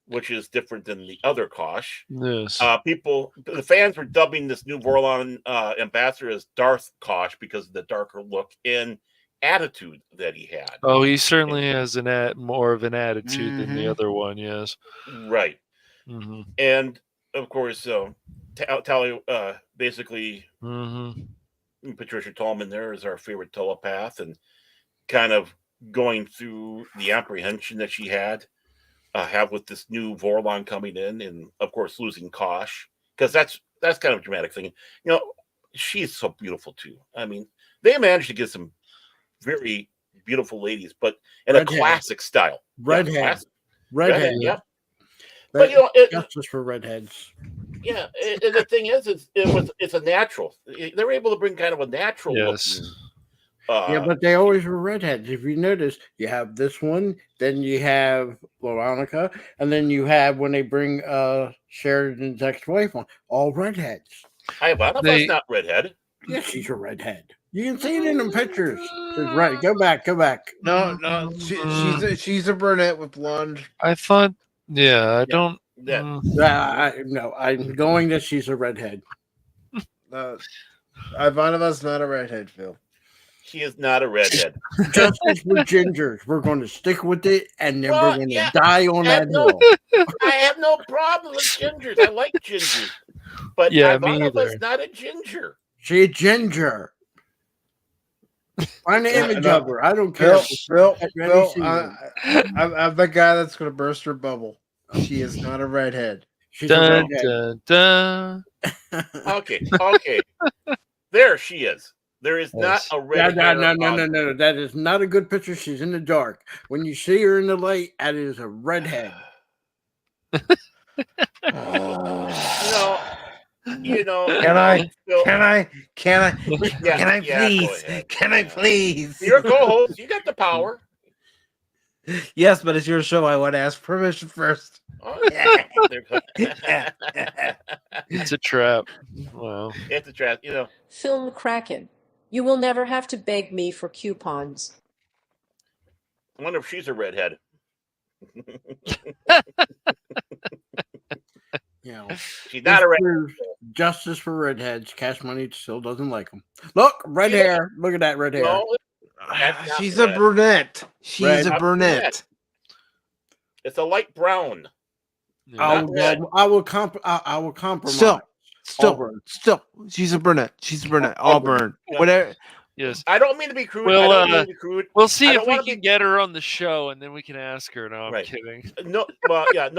which is different than the other Kosh. Yes. The fans were dubbing this new Vorlon ambassador as Darth Kosh because of the darker look and attitude that he had. Oh, he certainly has more of an attitude than the other one. Yes. Right. Mm-hmm. And of course, Tally basically. Mm-hmm. Patricia Tallman there is our favorite telepath, and kind of going through the apprehension that she have with this new Vorlon coming in, and of course losing Kosh, because that's kind of a dramatic thing. She's so beautiful too. I mean, they managed to get some very beautiful ladies, but in a classic style. Redhead. Yeah. But justice for redheads. Yeah, and the thing is, it's a natural. They were able to bring kind of a natural look. Yeah, but they always were redheads. If you notice, you have this one, then you have Veronica, and then you have when they bring Sheridan's ex-wife on, all redheads. Ivanova's not redhead. Yeah, she's a redhead. You can see it in the pictures. It's right. Go back. No, she's a brunette with blonde. I thought. Yeah, I don't. No, I'm going that she's a redhead. Ivanova's not a redhead, Phil. She is not a redhead. Justice for gingers. We're going to stick with it, and then we're going to die on that hill. I have no problem with gingers. I like gingers. But Ivanova's not a ginger. She's a ginger. Find the image of her. I don't care. Phil, I'm the guy that's going to burst her bubble. She is not a redhead. She's a redhead. Dun. Okay. There she is. There is not a redhead. No. That is not a good picture. She's in the dark. When you see her in the light, that is a redhead. Can I please? You're a co-host. You got the power. Yes, but it's your show. I want to ask permission first. It's a trap. Wow. It's a trap. Phil McCracken, you will never have to beg me for coupons. I wonder if she's a redhead. She's not a redhead. Justice for redheads. Cash Money still doesn't like them. Look, red hair. Look at that red hair. No, she's a brunette. She's a brunette. It's a light brown. I will compromise. Still, she's a brunette. Auburn. Whatever. Yes. I don't mean to be crude. We'll see if we can get her on the show, and then we can ask her. No, I'm kidding. No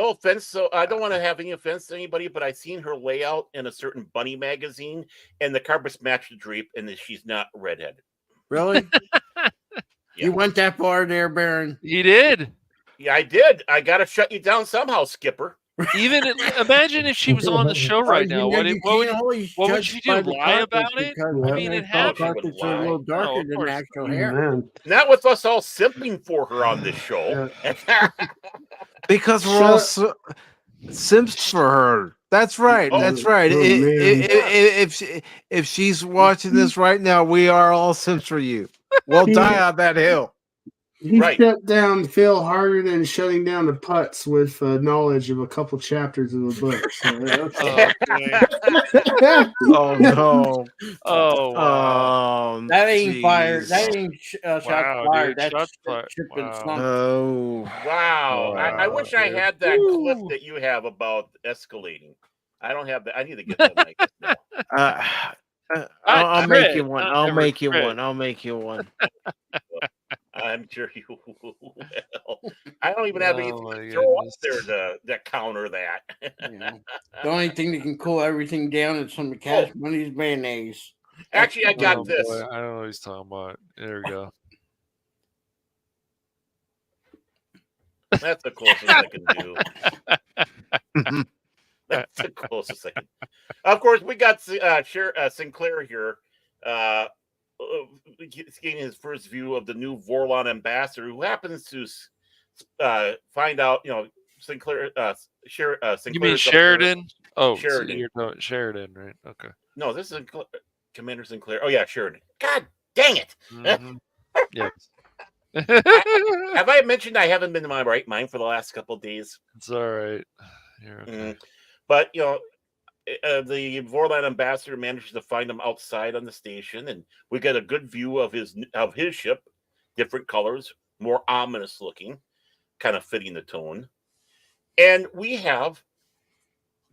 offense. So I don't want to have any offense to anybody, but I've seen her layout in a certain bunny magazine, and the carpets match the drape, and she's not redhead. Really? You went that far there, Baron? He did. Yeah, I did. I got to shut you down somehow, Skipper. Even imagine if she was on the show right now. What would she do? Lie about it? I mean, it happened. It's a little darker than actual hair. Not with us all simping for her on this show. Because we're all simps for her. That's right. That's right. If she's watching this right now, we are all simps for you. We'll die on that hill. He shut down Phil harder than shutting down the putts with knowledge of a couple chapters of the book. Oh no! Oh, that ain't fired. That ain't shots fired. Dude, That's fired. Oh wow! I wish I had that clip that you have about escalating. I don't have that. I need to get that. I'll make you one. I'll make you one. I'm sure you will. I don't even have anything to throw up there to counter that. The only thing that can cool everything down is some Cash Money's mayonnaise. Actually, I got this. Boy, I don't know what he's talking about. There we go. That's the closest I can do. That's the closest I can. Of course, we got Sinclair here. Getting his first view of the new Vorlon ambassador, who happens to find out, Sinclair. Sinclair. You mean Sheridan? Oh, Sheridan. So you're talking Sheridan, right? Okay. No, this is Commander Sinclair. Oh yeah, Sheridan. God dang it! Mm-hmm. Yes. Have I mentioned I haven't been in my right mind for the last couple of days? It's all right. You're okay. But the Vorlon ambassador manages to find him outside on the station, and we get a good view of his ship, different colors, more ominous looking, kind of fitting the tone. And we have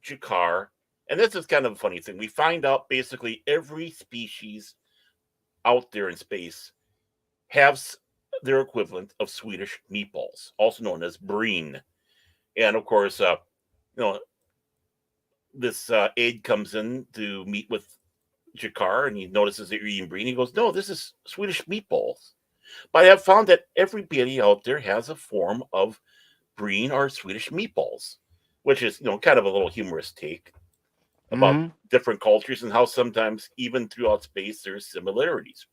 Jakar, and this is kind of a funny thing. We find out basically every species out there in space has their equivalent of Swedish meatballs, also known as breen. And of course, this aide comes in to meet with Jakar, and he notices that you're eating breen. He goes, "No, this is Swedish meatballs." But I have found that everybody out there has a form of breen or Swedish meatballs, which is, kind of a little humorous take about different cultures and how sometimes even throughout space there's similarities.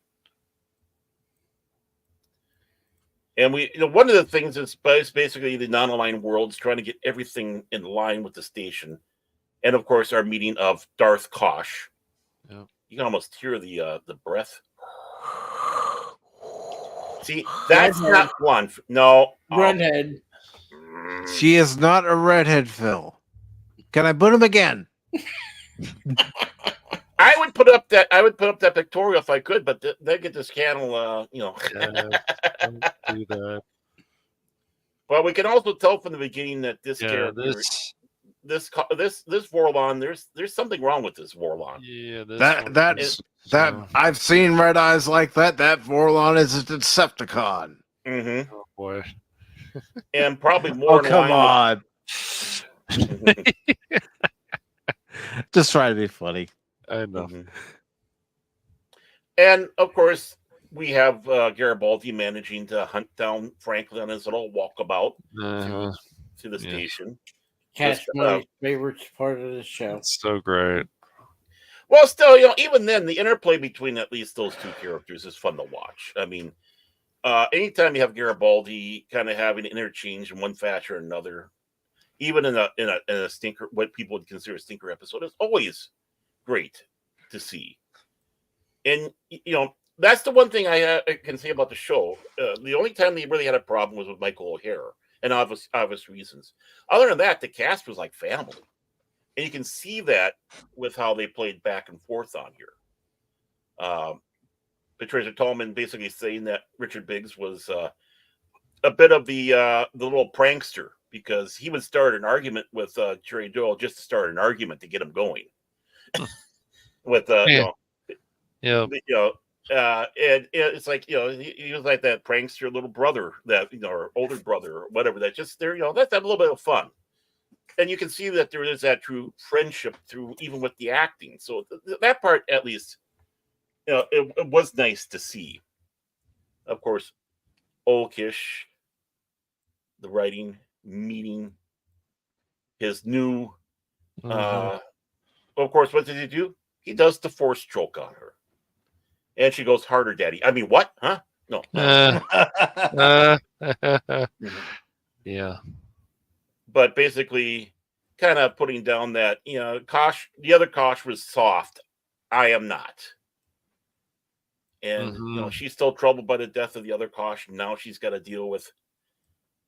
And one of the things is basically the non-aligned worlds trying to get everything in line with the station. And of course, our meeting of Darth Kosh. Yeah. You can almost hear the breath. See, that's Redhead. not one. No. Redhead. She is not a redhead, Phil. Can I put him again? I would put up that pictorial if I could, but they get this channel, Don't do that. But we can also tell from the beginning that this character, this Vorlon, there's something wrong with this Vorlon. Yeah, that I've seen red eyes like that. That Vorlon is a Decepticon. Mm-hmm. Oh boy. And probably more. Oh, come on. Just try to be funny. I know. Mm-hmm. And of course, we have Garibaldi managing to hunt down Franklin on his little walkabout to the station. Cash Money's favorite part of the show. It's so great. Well, still, even then, the interplay between at least those two characters is fun to watch. I mean, anytime you have Garibaldi kind of having an interchange in one fashion or another, even in a stinker, what people would consider a stinker episode, is always great to see. And that's the one thing I can say about the show. The only time they really had a problem was with Michael O'Hara, and obvious reasons. Other than that, the cast was like family, and you can see that with how they played back and forth on here. Patricia Tallman basically saying that Richard Biggs was a bit of the little prankster, because he would start an argument with Jerry Doyle just to start an argument to get him going. With and it's like he was like that prankster little brother that or older brother or whatever that just there that's a little bit of fun, and you can see that there is that true friendship through even with the acting. So that part at least it was nice to see. Of course, Olkish, the writing meeting his new of course, what did he do? He does the force choke on her. And she goes, "Harder, Daddy." I mean, what? Huh? No. Yeah. But basically, kind of putting down that, Kosh, the other Kosh was soft. I am not. And, she's still troubled by the death of the other Kosh. And now she's got to deal with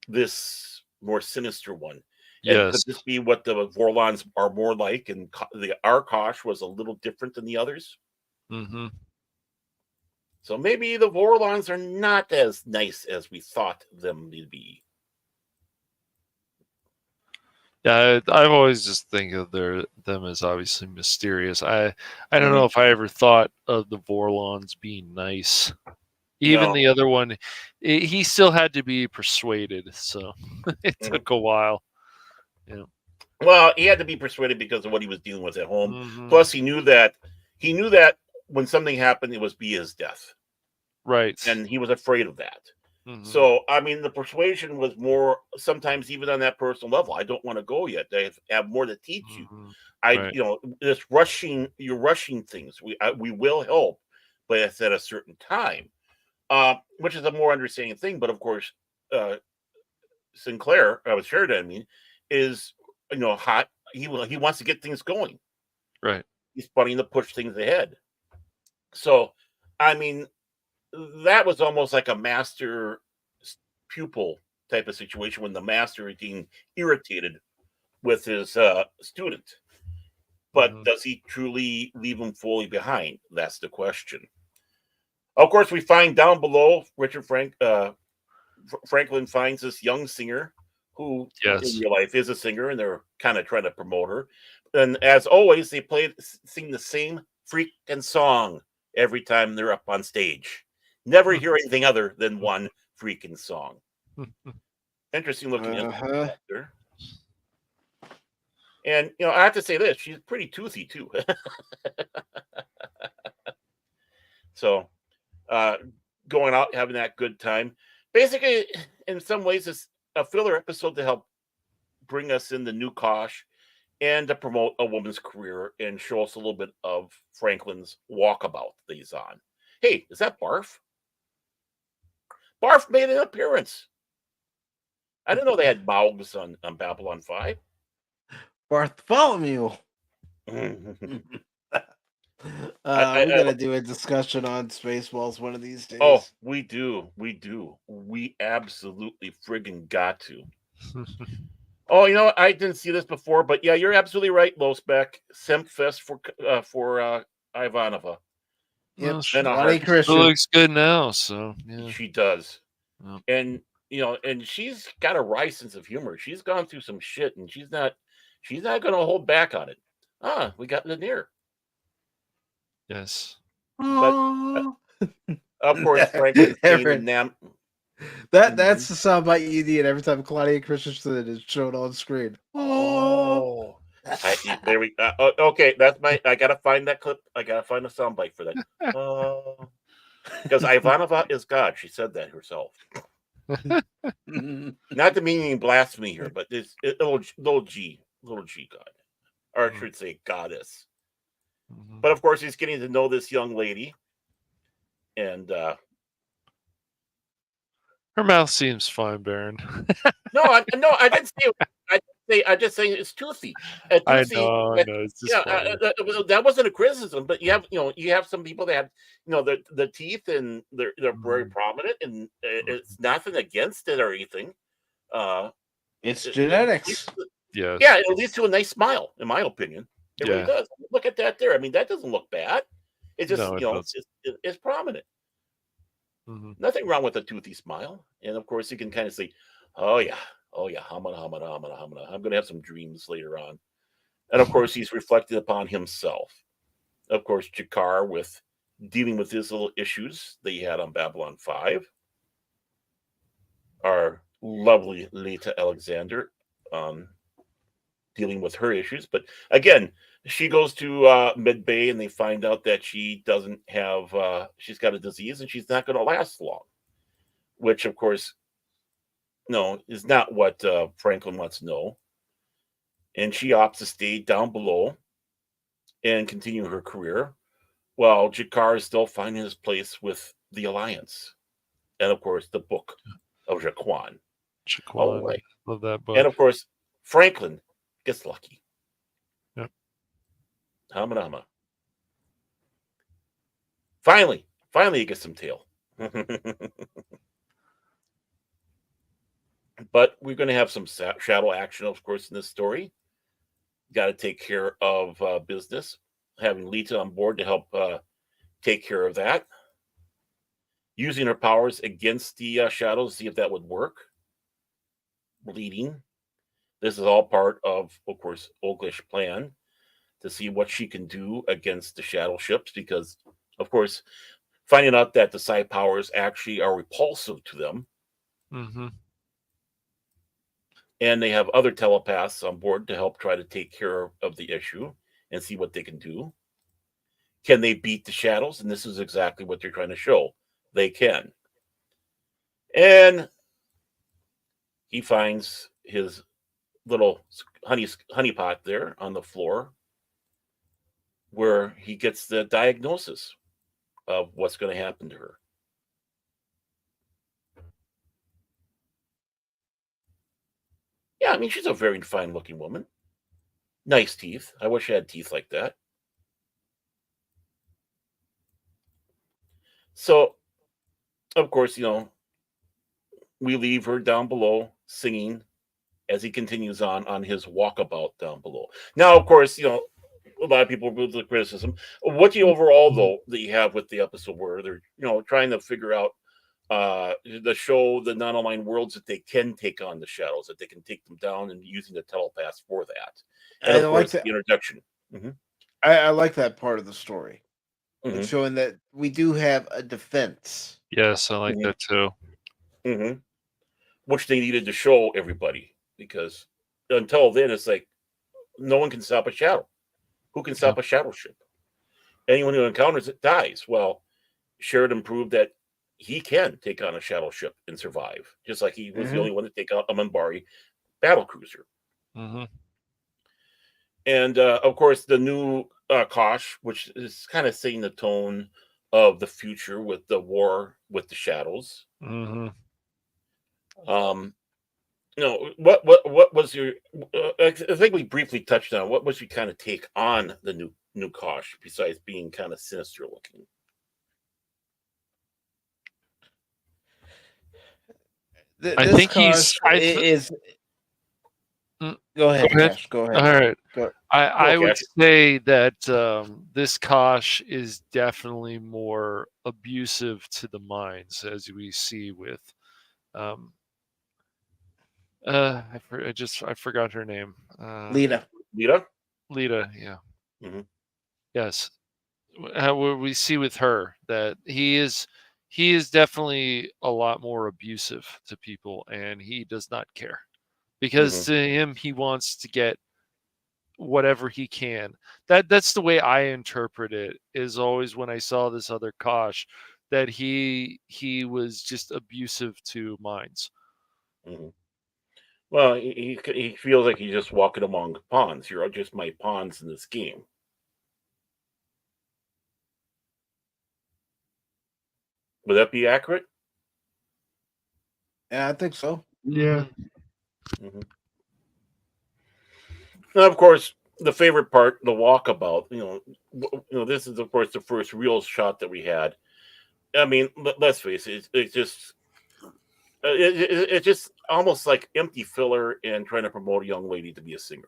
this more sinister one. And could this be what the Vorlons are more like? And our Kosh was a little different than the others. Mm-hmm. So maybe the Vorlons are not as nice as we thought them to be. Yeah, I've always just think of them as obviously mysterious. I don't know if I ever thought of the Vorlons being nice, Even No. the other one, he still had to be persuaded, so it took a while. Yeah. Well, he had to be persuaded because of what he was dealing with at home. Mhm. Plus, he knew that when something happened, it was be his death, Right. and he was afraid of that. Mhm. So, I mean, the persuasion was more sometimes even on that personal level. I don't want to go yet. They have more to teach you. Right. This rushing, you're rushing things. We will help, but it's at a certain time, which is a more understanding thing. But of course, Sinclair, Sheridan, I mean, is hot. He wants to get things going. Right. He's wanting to push things ahead. So, I mean, that was almost like a master pupil type of situation when the master is getting irritated with his student. But does he truly leave him fully behind? That's the question. Of course, we find down below Franklin finds this young singer who in real life is a singer, and they're kind of trying to promote her. And as always, they sing the same freaking song every time they're up on stage. Never hear anything other than one freaking song. Interesting looking actor. And I have to say this: she's pretty toothy too. So, going out having that good time. Basically, in some ways, it's a filler episode to help bring us in the new Kosh and to promote a woman's career and show us a little bit of Franklin's walkabout that he's on. Hey, is that Barf? Barf made an appearance. I didn't know they had mouths on Babylon 5. Bartholomew. We're gonna do a discussion on Spaceballs one of these days. Oh, we do. We absolutely friggin' got to. Oh, I didn't see this before, but yeah, you're absolutely right, Low Spec. Simpfest for Ivanova. Well, Yep, she looks good now, so yeah. She does. Yep. And and she's got a wry sense of humor. She's gone through some shit, and she's not gonna hold back on it. We got Lanier. Yes. But of course, Franklin that's the soundbite you need every time Claudia Christensen is shown on screen. Oh, there we go. Okay, that's I gotta find that clip. I gotta find a soundbite for that. Because Ivanova is God. She said that herself. Not the meaning blasphemy here, but it's little G God, or I should say goddess. But of course, he's getting to know this young lady, and her mouth seems fine, Baron. No, I didn't say. I'm just saying it's toothy. I know. It's just that wasn't a criticism, but you have some people that have the teeth and they're very prominent, and it's nothing against it or anything. It's genetics. Yeah, it leads to a nice smile, in my opinion. It really does. Look at that there. I mean, that doesn't look bad. It just it's prominent. Nothing wrong with a toothy smile, and of course you can kind of say, "Oh yeah, hamana. I'm going to have some dreams later on." And of course, he's reflected upon himself. Of course, Jakar with dealing with his little issues that he had on Babylon 5. Our lovely Leta Alexander dealing with her issues. But again, she goes to Mid Bay and they find out that she doesn't have, she's got a disease and she's not going to last long. Which, of course, no, is not what Franklin wants to know. And she opts to stay down below and continue her career, while Jakar is still finding his place with the Alliance. And, of course, the book of Jaquan. Jaquan. Right. Love that book. And, of course, Franklin gets lucky. Yep. Hama. Finally, he gets some tail. But we're going to have some shadow action, of course, in this story. Got to take care of business. Having Lita on board to help take care of that. Using her powers against the shadows, see if that would work. Bleeding. This is all part of course, Oglish plan to see what she can do against the shadow ships, because, of course, finding out that the psi powers actually are repulsive to them. Mm-hmm. And they have other telepaths on board to help try to take care of the issue and see what they can do. Can they beat the shadows? And this is exactly what they're trying to show. They can. And he finds his little honey pot there on the floor where he gets the diagnosis of what's going to happen to her. Yeah, I mean, she's a very fine looking woman. Nice teeth. I wish I had teeth like that. So, of course, we leave her down below singing as he continues on his walkabout down below. Now, of course, a lot of people with the criticism. What do you overall, though, that you have with the episode where they're, trying to figure out the show, the non-aligned worlds, that they can take on the shadows, that they can take them down, and using the telepaths for that. And of course, the introduction. Mm-hmm. I like that part of the story. Mm-hmm. It's showing that we do have a defense. Yes, I like that too. Mm-hmm. Which they needed to show everybody, because until then, it's like no one can stop a shadow. Who can stop a shadow ship? Anyone who encounters it dies. Well, Sheridan proved that he can take on a shadow ship and survive, just like he was the only one to take out a Minbari battle cruiser. Mm-hmm. And of course, the new Kosh, which is kind of setting the tone of the future with the war with the shadows. Mm-hmm. What was your? I think we briefly touched on what was your kind of take on the new Kosh, besides being kind of sinister looking. I think he's. Go ahead, Cash. Go ahead. All right. I would say that this Kosh is definitely more abusive to the minds, as we see with. I forgot her name. Lita. Yeah. Mm-hmm. Yes. What we see with her, that he is definitely a lot more abusive to people, and he does not care, because to him, he wants to get whatever he can. That's the way I interpret it, is always when I saw this other Kosh, that he was just abusive to minds. Mm-hmm. Well, he feels like he's just walking among pawns. You're just my pawns in this game. Would that be accurate? Yeah, I think so. Yeah. Mm-hmm. Now, of course, the favorite part, the walkabout. This is, of course, the first real shot that we had. I mean, let's face it. It's just. It's just almost like empty filler and trying to promote a young lady to be a singer.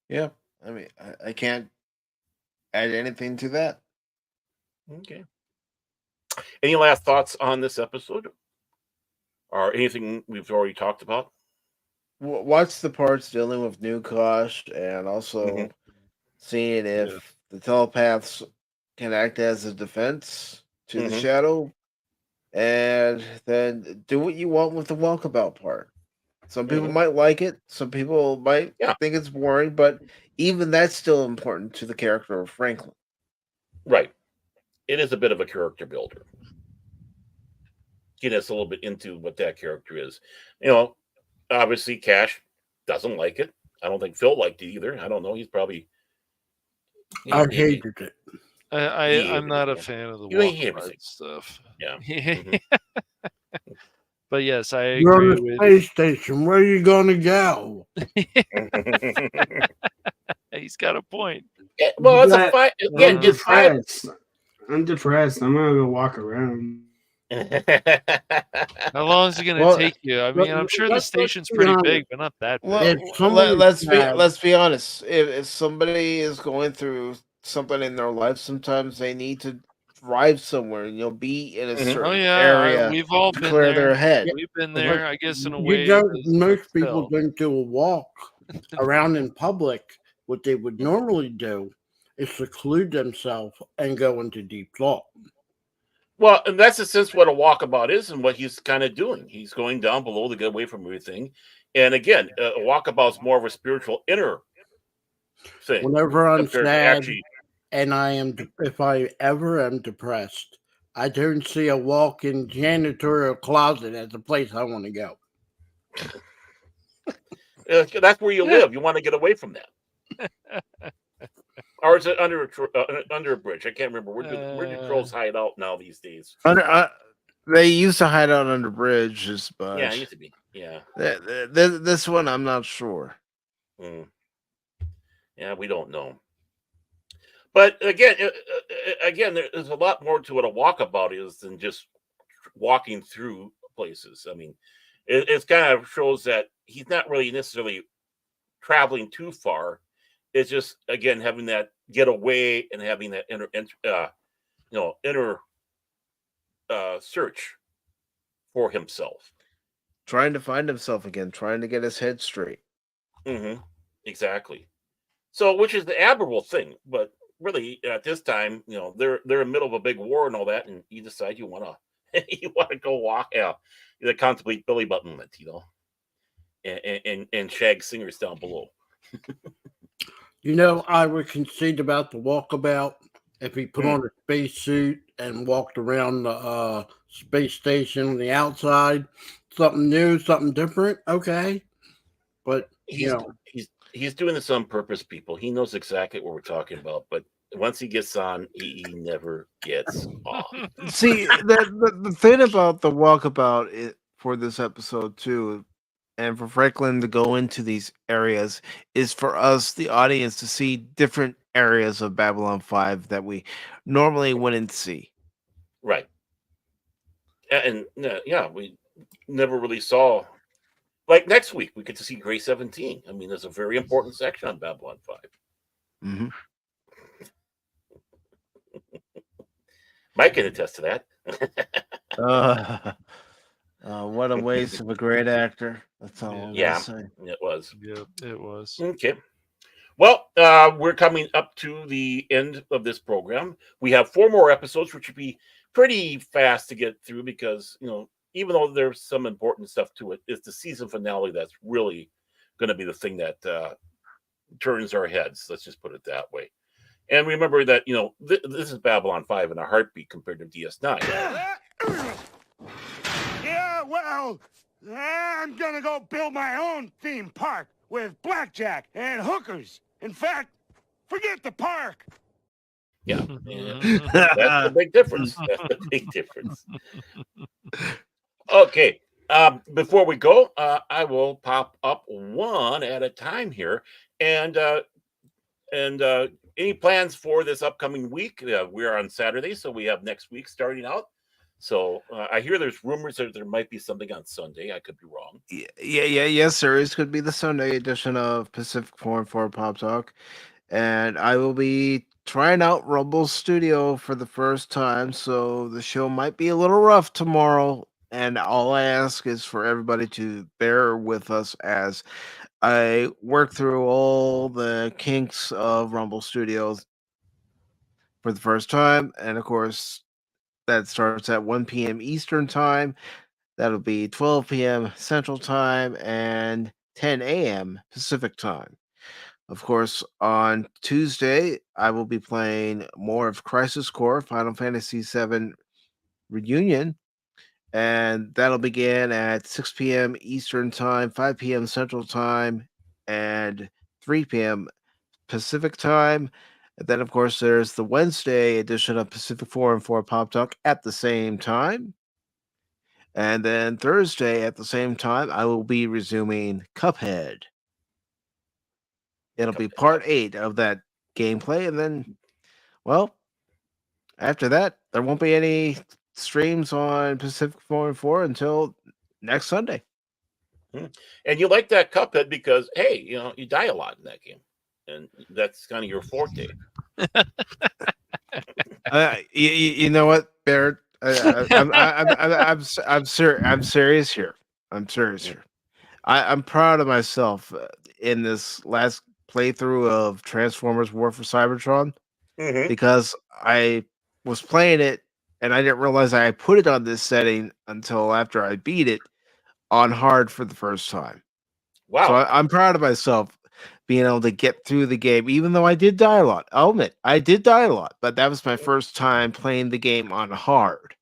Yeah, I mean, I can't add anything to that. Okay. Any last thoughts on this episode? Or anything we've already talked about? Watch the parts dealing with New Kosh, and also seeing if the telepaths can act as a defense to the shadow, and then do what you want with the walkabout part. Some people might like it, some people might think it's boring, but even that's still important to the character of Franklin. Right. It is a bit of a character builder. Get us a little bit into what that character is. Obviously Cash doesn't like it. I don't think Phil liked it either. I don't know. He's probably... I hated it. I'm not a fan of the walkabout stuff. Yeah. But yes, I agree. You're on the space station. Where are you going to go? He's got a point. Yeah, well, it's a fight. I'm depressed. I'm gonna go walk around. How long is it going to take you? I mean, I'm sure the station's pretty big, but not that big. Let's be honest. If somebody is going through something in their life, sometimes they need to drive somewhere and be in a certain area. We've all to been clear there. their head. We've been there, I guess, in a way. Most people don't do a walk around in public, what they would normally do. is seclude themselves and go into deep thought. Well, and that's the sense what a walkabout is and what he's kind of doing. He's going down below to get away from everything. And again, a walkabout is more of a spiritual inner thing. Whenever I'm compared to sad actually, and if I ever am depressed, I don't see a walk-in janitorial closet as a place I want to go. that's where you live. You want to get away from that. Or is it under a bridge? I can't remember. Where do trolls hide out now these days? They used to hide out under bridges, but Yeah, it used to be. Yeah. This one, I'm not sure. Yeah, we don't know. But again, there's a lot more to what a walkabout is than just walking through places. I mean, it kind of shows that he's not really necessarily traveling too far. It's just, again, having that get away and having that inner search for himself, trying to find himself again, trying to get his head straight. Exactly. So, which is the admirable thing, but really at this time, they're in the middle of a big war and all that, and you decide you want to go walk out, contemplate Billy Button, and shag singers down below. I would concede about the walkabout if he put on a spacesuit and walked around the space station on the outside. Something new, something different. Okay. But, he's doing this on purpose, people. He knows exactly what we're talking about. But once he gets on, he never gets off. See, the thing about the walkabout for this episode, too, and for Franklin to go into these areas is for us, the audience, to see different areas of Babylon 5 that we normally wouldn't see. Right. And we never really saw. Like next week, we get to see Grey 17. I mean, there's a very important section on Babylon 5. Mm-hmm. Mike can attest to that. What a waste of a great actor. That's all I'm gonna say. It was. Yeah, it was. Okay. Well, we're coming up to the end of this program. We have 4 more episodes, which would be pretty fast to get through because, even though there's some important stuff to it, it's the season finale that's really going to be the thing that turns our heads. Let's just put it that way. And remember that, this is Babylon 5 in a heartbeat compared to DS9. Yeah, well, I'm going to go build my own theme park with blackjack and hookers. In fact, forget the park. Yeah. That's a big difference. Okay. Before we go, I will pop up one at a time here. And any plans for this upcoming week? We're on Saturday, so we have next week starting out. So I hear there's rumors that there might be something on Sunday. I could be wrong. Yes, sir. This could be the Sunday edition of Pacific 4 Pop Talk. And I will be trying out Rumble Studio for the first time, so the show might be a little rough tomorrow. And all I ask is for everybody to bear with us as I work through all the kinks of Rumble Studios for the first time. And of course, that starts at 1 p.m. Eastern Time. That'll be 12 p.m. Central Time and 10 a.m. Pacific Time. Of course, on Tuesday, I will be playing more of Crisis Core Final Fantasy VII Reunion. And that'll begin at 6 p.m. Eastern Time, 5 p.m. Central Time, and 3 p.m. Pacific Time. And then, of course, there's the Wednesday edition of Pacific 4 Pop Talk at the same time. And then Thursday at the same time, I will be resuming Cuphead. It'll be part 8 of that gameplay. And then, well, after that, there won't be any streams on Pacific 4 until next Sunday. And you like that Cuphead because, hey, you die a lot in that game. And that's kind of your forte. You know what, Barrett? I'm serious here. I'm serious here. I'm proud of myself in this last playthrough of Transformers War for Cybertron. because I was playing it and I didn't realize I put it on this setting until after I beat it on hard for the first time. Wow. So I'm proud of myself being able to get through the game, even though I did die a lot. I'll admit, I did die a lot, but that was my first time playing the game on hard.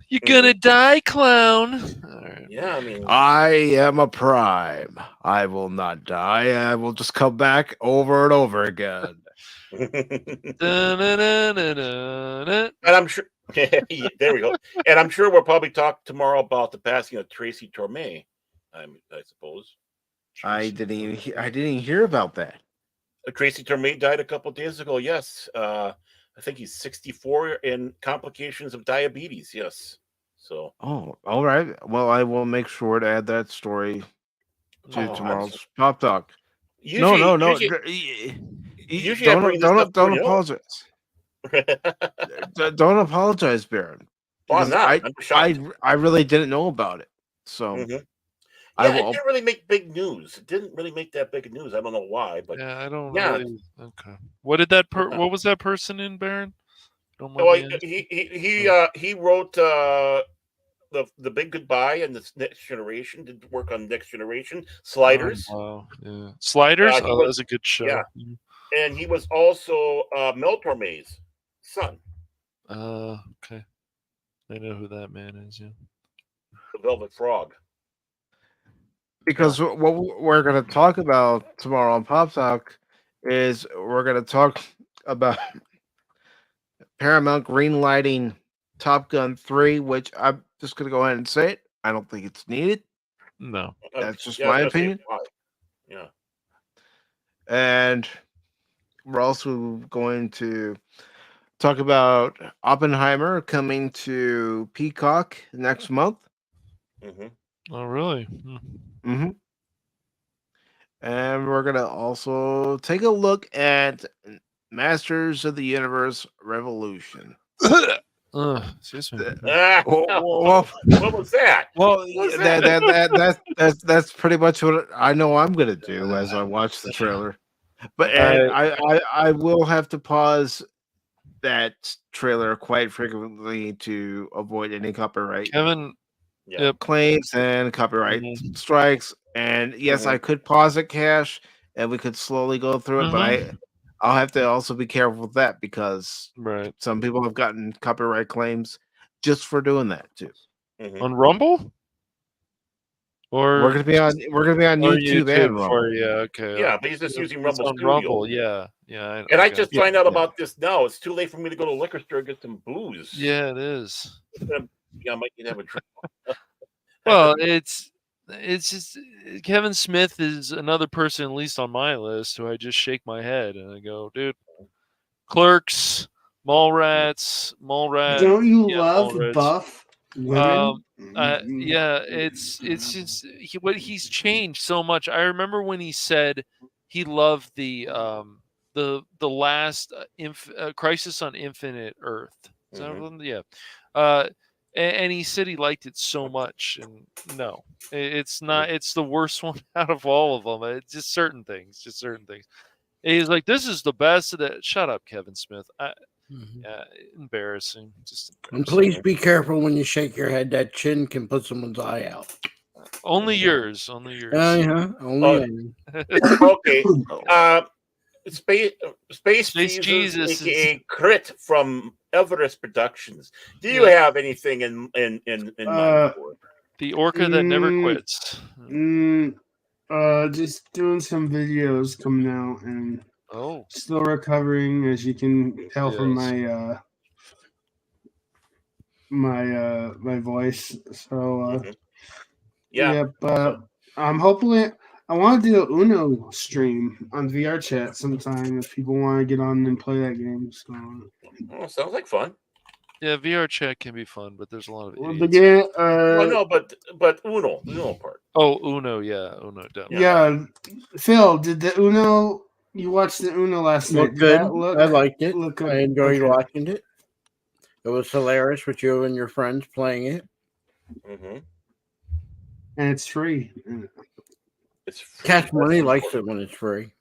You're gonna die, clown. Right. Yeah, I mean, I am a prime. I will not die. I will just come back over and over again. And I'm sure. There we go. And I'm sure we'll probably talk tomorrow about the passing of Tracy Torme. I suppose. I didn't even hear about that. Tracy Torme died a couple days ago. Yes, I think he's 64 in complications of diabetes. Yes. So. Oh, all right. Well, I will make sure to add that story to tomorrow's Pop Talk. Usually, no. Don't apologize. Don't apologize, Baron. Well, I'm not. I'm shocked. I really didn't know about it. So it didn't really make big news. It didn't really make that big news. I don't know why, but I don't. Yeah. Really, okay. What did that? What was that person in, Baron? He wrote the Big Goodbye and the Next Generation. Did work on Next Generation. Sliders. Oh, yeah. Sliders. That was a good show. Yeah. And he was also Mel Torme's son. Okay. I know who that man is. Yeah. The Velvet Frog. Because what we're going to talk about tomorrow on Pop Talk is we're going to talk about Paramount greenlighting Top Gun 3, which I'm just going to go ahead and say it. I don't think it's needed. No. That's just my opinion. Yeah. And we're also going to talk about Oppenheimer coming to Peacock next month. Oh, really? And we're going to also take a look at Masters of the Universe Revolution. Excuse me. What was that? Well, that's pretty much what I know I'm going to do as I watch the trailer. But I will have to pause that trailer quite frequently to avoid any copyright claims and copyright strikes. And yes, I could pause it, Cash, and we could slowly go through it. But I'll have to also be careful with that because some people have gotten copyright claims just for doing that too. On Rumble? Or we're gonna be on YouTube and Rumble. Yeah, but he's just using Rumble on Studio. Rumble, yeah. I just find out about this now. It's too late for me to go to the liquor store and get some booze. Yeah, it is. I might need to have a drink. Well, it's just Kevin Smith is another person, at least on my list, who I just shake my head and I go, dude, Clerks, Mallrats. Don't you love buff women? It's just he's changed so much. I remember when he said he loved the last Crisis on Infinite Earth. Is that and he said he liked it so much, and no, it's not. It's the worst one out of all of them. It's just certain things. He's like, this is the best of that. Shut up, Kevin Smith. Embarrassing. Just embarrassing. And please be careful when you shake your head. That chin can put someone's eye out. Only yours. Only. Okay. Space Jesus, aka Krit from Everest Productions. Do you have anything in mind for it? The orca that never quits. Just doing some videos coming out and still recovering, as you can tell from my my voice. So I'm hopefully. I want to do an Uno stream on VR chat sometime if people want to get on and play that game. So. Sounds like fun. Yeah, VR chat can be fun, but there's a lot of but Uno part. Oh, Uno, yeah, Uno. Definitely. Yeah, Phil, did the Uno? You watched the Uno last night? Good. I liked it. I enjoyed watching it. It was hilarious with you and your friends playing it. And it's free. Cash Money likes it when it's free.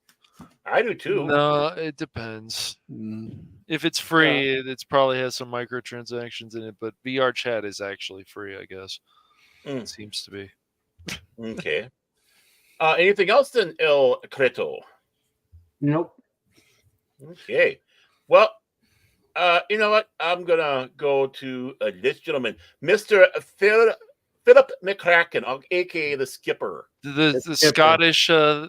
I do too. No, it depends. If it's free, it's probably has some microtransactions in it, but VR chat is actually free, I guess. It seems to be. Okay. Anything else then, El Creto? Nope. Okay. Well, you know what? I'm gonna go to this gentleman, Mr. Philip McCracken, aka the Skipper. The Scottish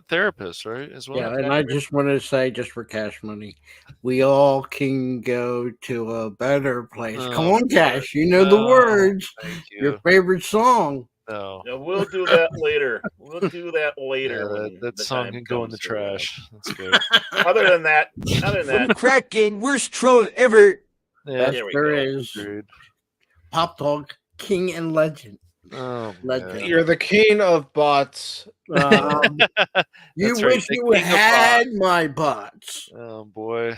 therapist, right? As well. Yeah, and I just want to say, just for Cash Money, we all can go to a better place. Come on, Cash, you know the words. Thank you. Your favorite song. No. Yeah, we'll do that later. We'll do that later. Yeah, that song can go in the trash. That's good. Other than that, McCracken, worst troll ever. Yeah, Best there is. Pop Dog, King and Legend. Oh, Legend. You're the king of bots. You wish you had my bots. Oh boy.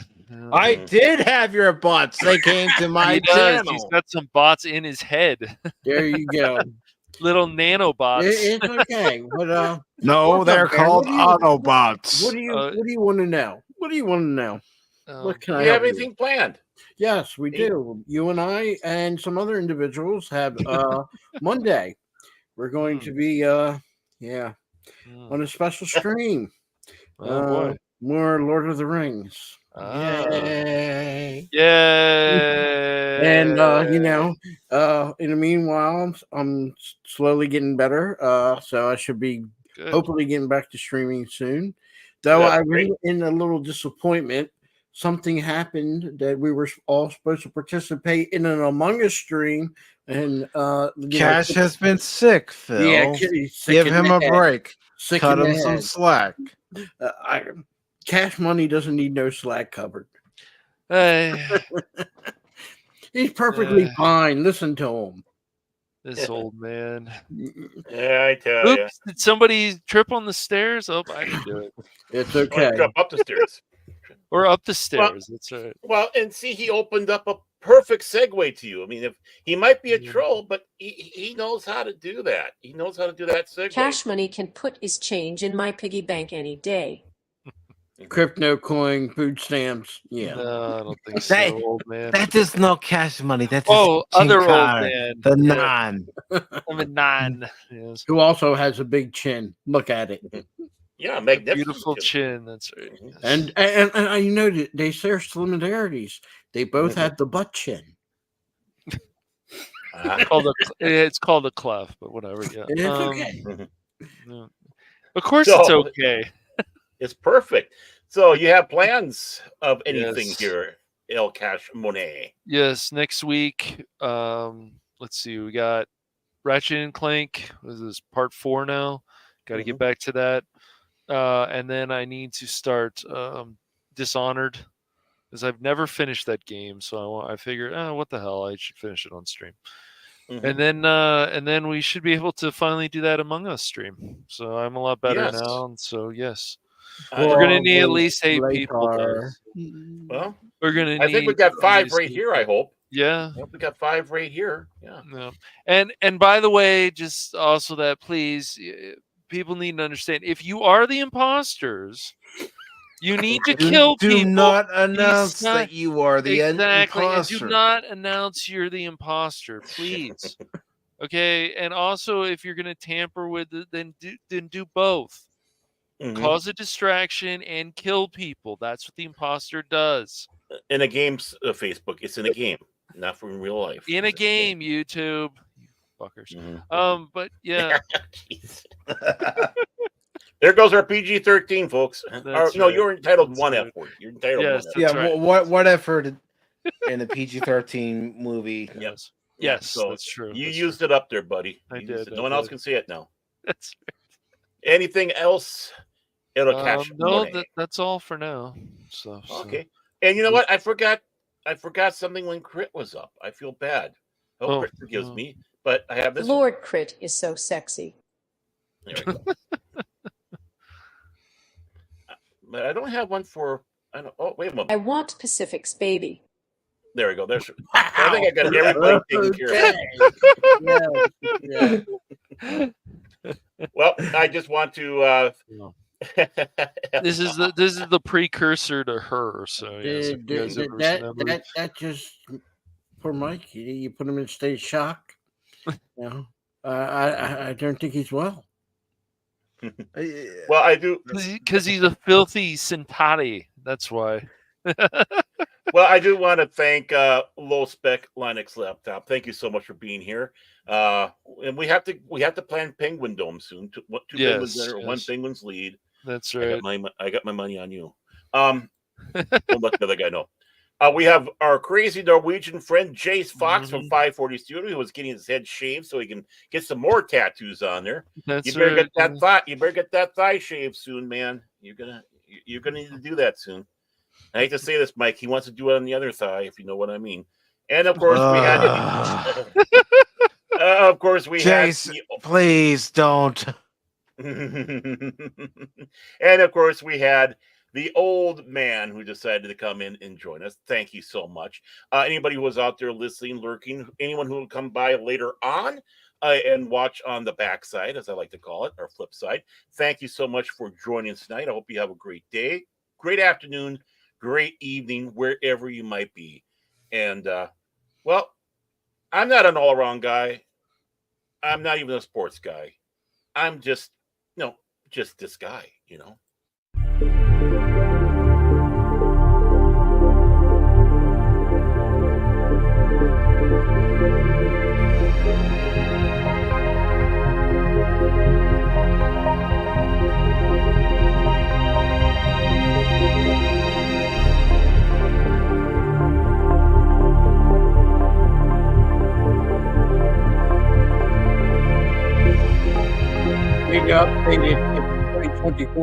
I did have your bots. They came to my channel. He's got some bots in his head. There you go. Little nanobots. It's okay. But no, they're called Autobots. What do you want to know? What do you want to know? What can do I you have help anything planned? Yes, we do. You and I and some other individuals have Monday. We're going to be on a special stream. Oh boy. More Lord of the Rings. Yay. Yay. And in the meanwhile, I'm slowly getting better. So I should be hopefully getting back to streaming soon. Though I was in a little disappointment. Something happened that we were all supposed to participate in an Among Us stream, and Cash has been sick, Phil. Yeah, give him a break. Cut him some slack. Cash Money doesn't need no slack covered. He's perfectly fine. Listen to him. This old man. Yeah, I tell you. Oops, did somebody trip on the stairs? Oh, I didn't do it. It's okay. Jump up the stairs. Or up the stairs. That's right. Well, and see, he opened up a perfect segue to you. I mean, if he might be a troll, but he knows how to do that. He knows how to do that segue. Cash Money can put his change in my piggy bank any day. Crypto coin, food stamps. Yeah. No, I don't think so, old man. That is not Cash Money. That's other old man. The non. I'm a non. Yes. Who also has a big chin. Look at it. Yeah, magnificent. Beautiful chin. That's right. And I know that they share similarities. They both have the butt chin. It's called a clef, but whatever. Yeah, it's okay. Yeah. Of course, it's okay. It's perfect. So you have plans of anything here, El Cash Monet? Yes, next week. Let's see. We got Ratchet and Clank. This is part 4 now. Got to get back to that. And then I need to start Dishonored, because I've never finished that game. So I figured, what the hell? I should finish it on stream. And then we should be able to finally do that Among Us stream. So I'm a lot better now. And so yes, we're gonna need at least 8 people. Well, we're gonna. I think we got 5 right here. I hope. Yeah, we got 5 right here. Yeah. And by the way, just also that please. People need to understand, if you are the imposters, you need to kill people. Do not announce that you are the imposter. Do not announce you're the imposter, please. Okay, and also if you're going to tamper with it, then do both. Cause a distraction and kill people. That's what the imposter does. In a game's Facebook, it's in a game, not from real life. In a game, YouTube. Fuckers. But yeah. There goes our PG-13, folks. No, right. you're entitled one F word. You're entitled one F word. Yeah, right. what effort in a PG-13 movie? Yes. Yes, so that's true. You used it up there, buddy. I did. No one else can see it now. That's right. Anything else? It'll catch. No, that's all for now. So okay. And you know what? I forgot something when Krit was up. I feel bad. Krit forgives me. But I have this. Lord Krit is so sexy. There we go. But I don't have one for. I don't. Oh, wait a moment. I want Pacific's baby. There we go. There's. I think I got everybody taken care of. Well, I just want to This is the precursor to her. So yes, if you guys ever seen that movie. That just poor Mike. You put him in state shock. I don't think he's well. Well, I do because he's a filthy Centauri. That's why. Well, I do want to thank Low Spec Linux Laptop. Thank you so much for being here. And we have to plan Penguin Dome soon. Two penguins there, one penguin's lead. That's right. I got my money on you. Don't let the other guy know. We have our crazy Norwegian friend Jace Fox from 540 Studio, who was getting his head shaved so he can get some more tattoos on there. You better get that thigh. You better get that thigh shaved soon, man. You're gonna need to do that soon. I hate to say this, Mike. He wants to do it on the other thigh, if you know what I mean. And of course, we had. Jace, please don't. And of course, we had the old man who decided to come in and join us. Thank you so much. Anybody who was out there listening, lurking, anyone who will come by later on and watch on the backside, as I like to call it, or flip side. Thank you so much for joining us tonight. I hope you have a great day, great afternoon, great evening, wherever you might be. And, well, I'm not an all-around guy. I'm not even a sports guy. I'm just this guy, Updated 2024.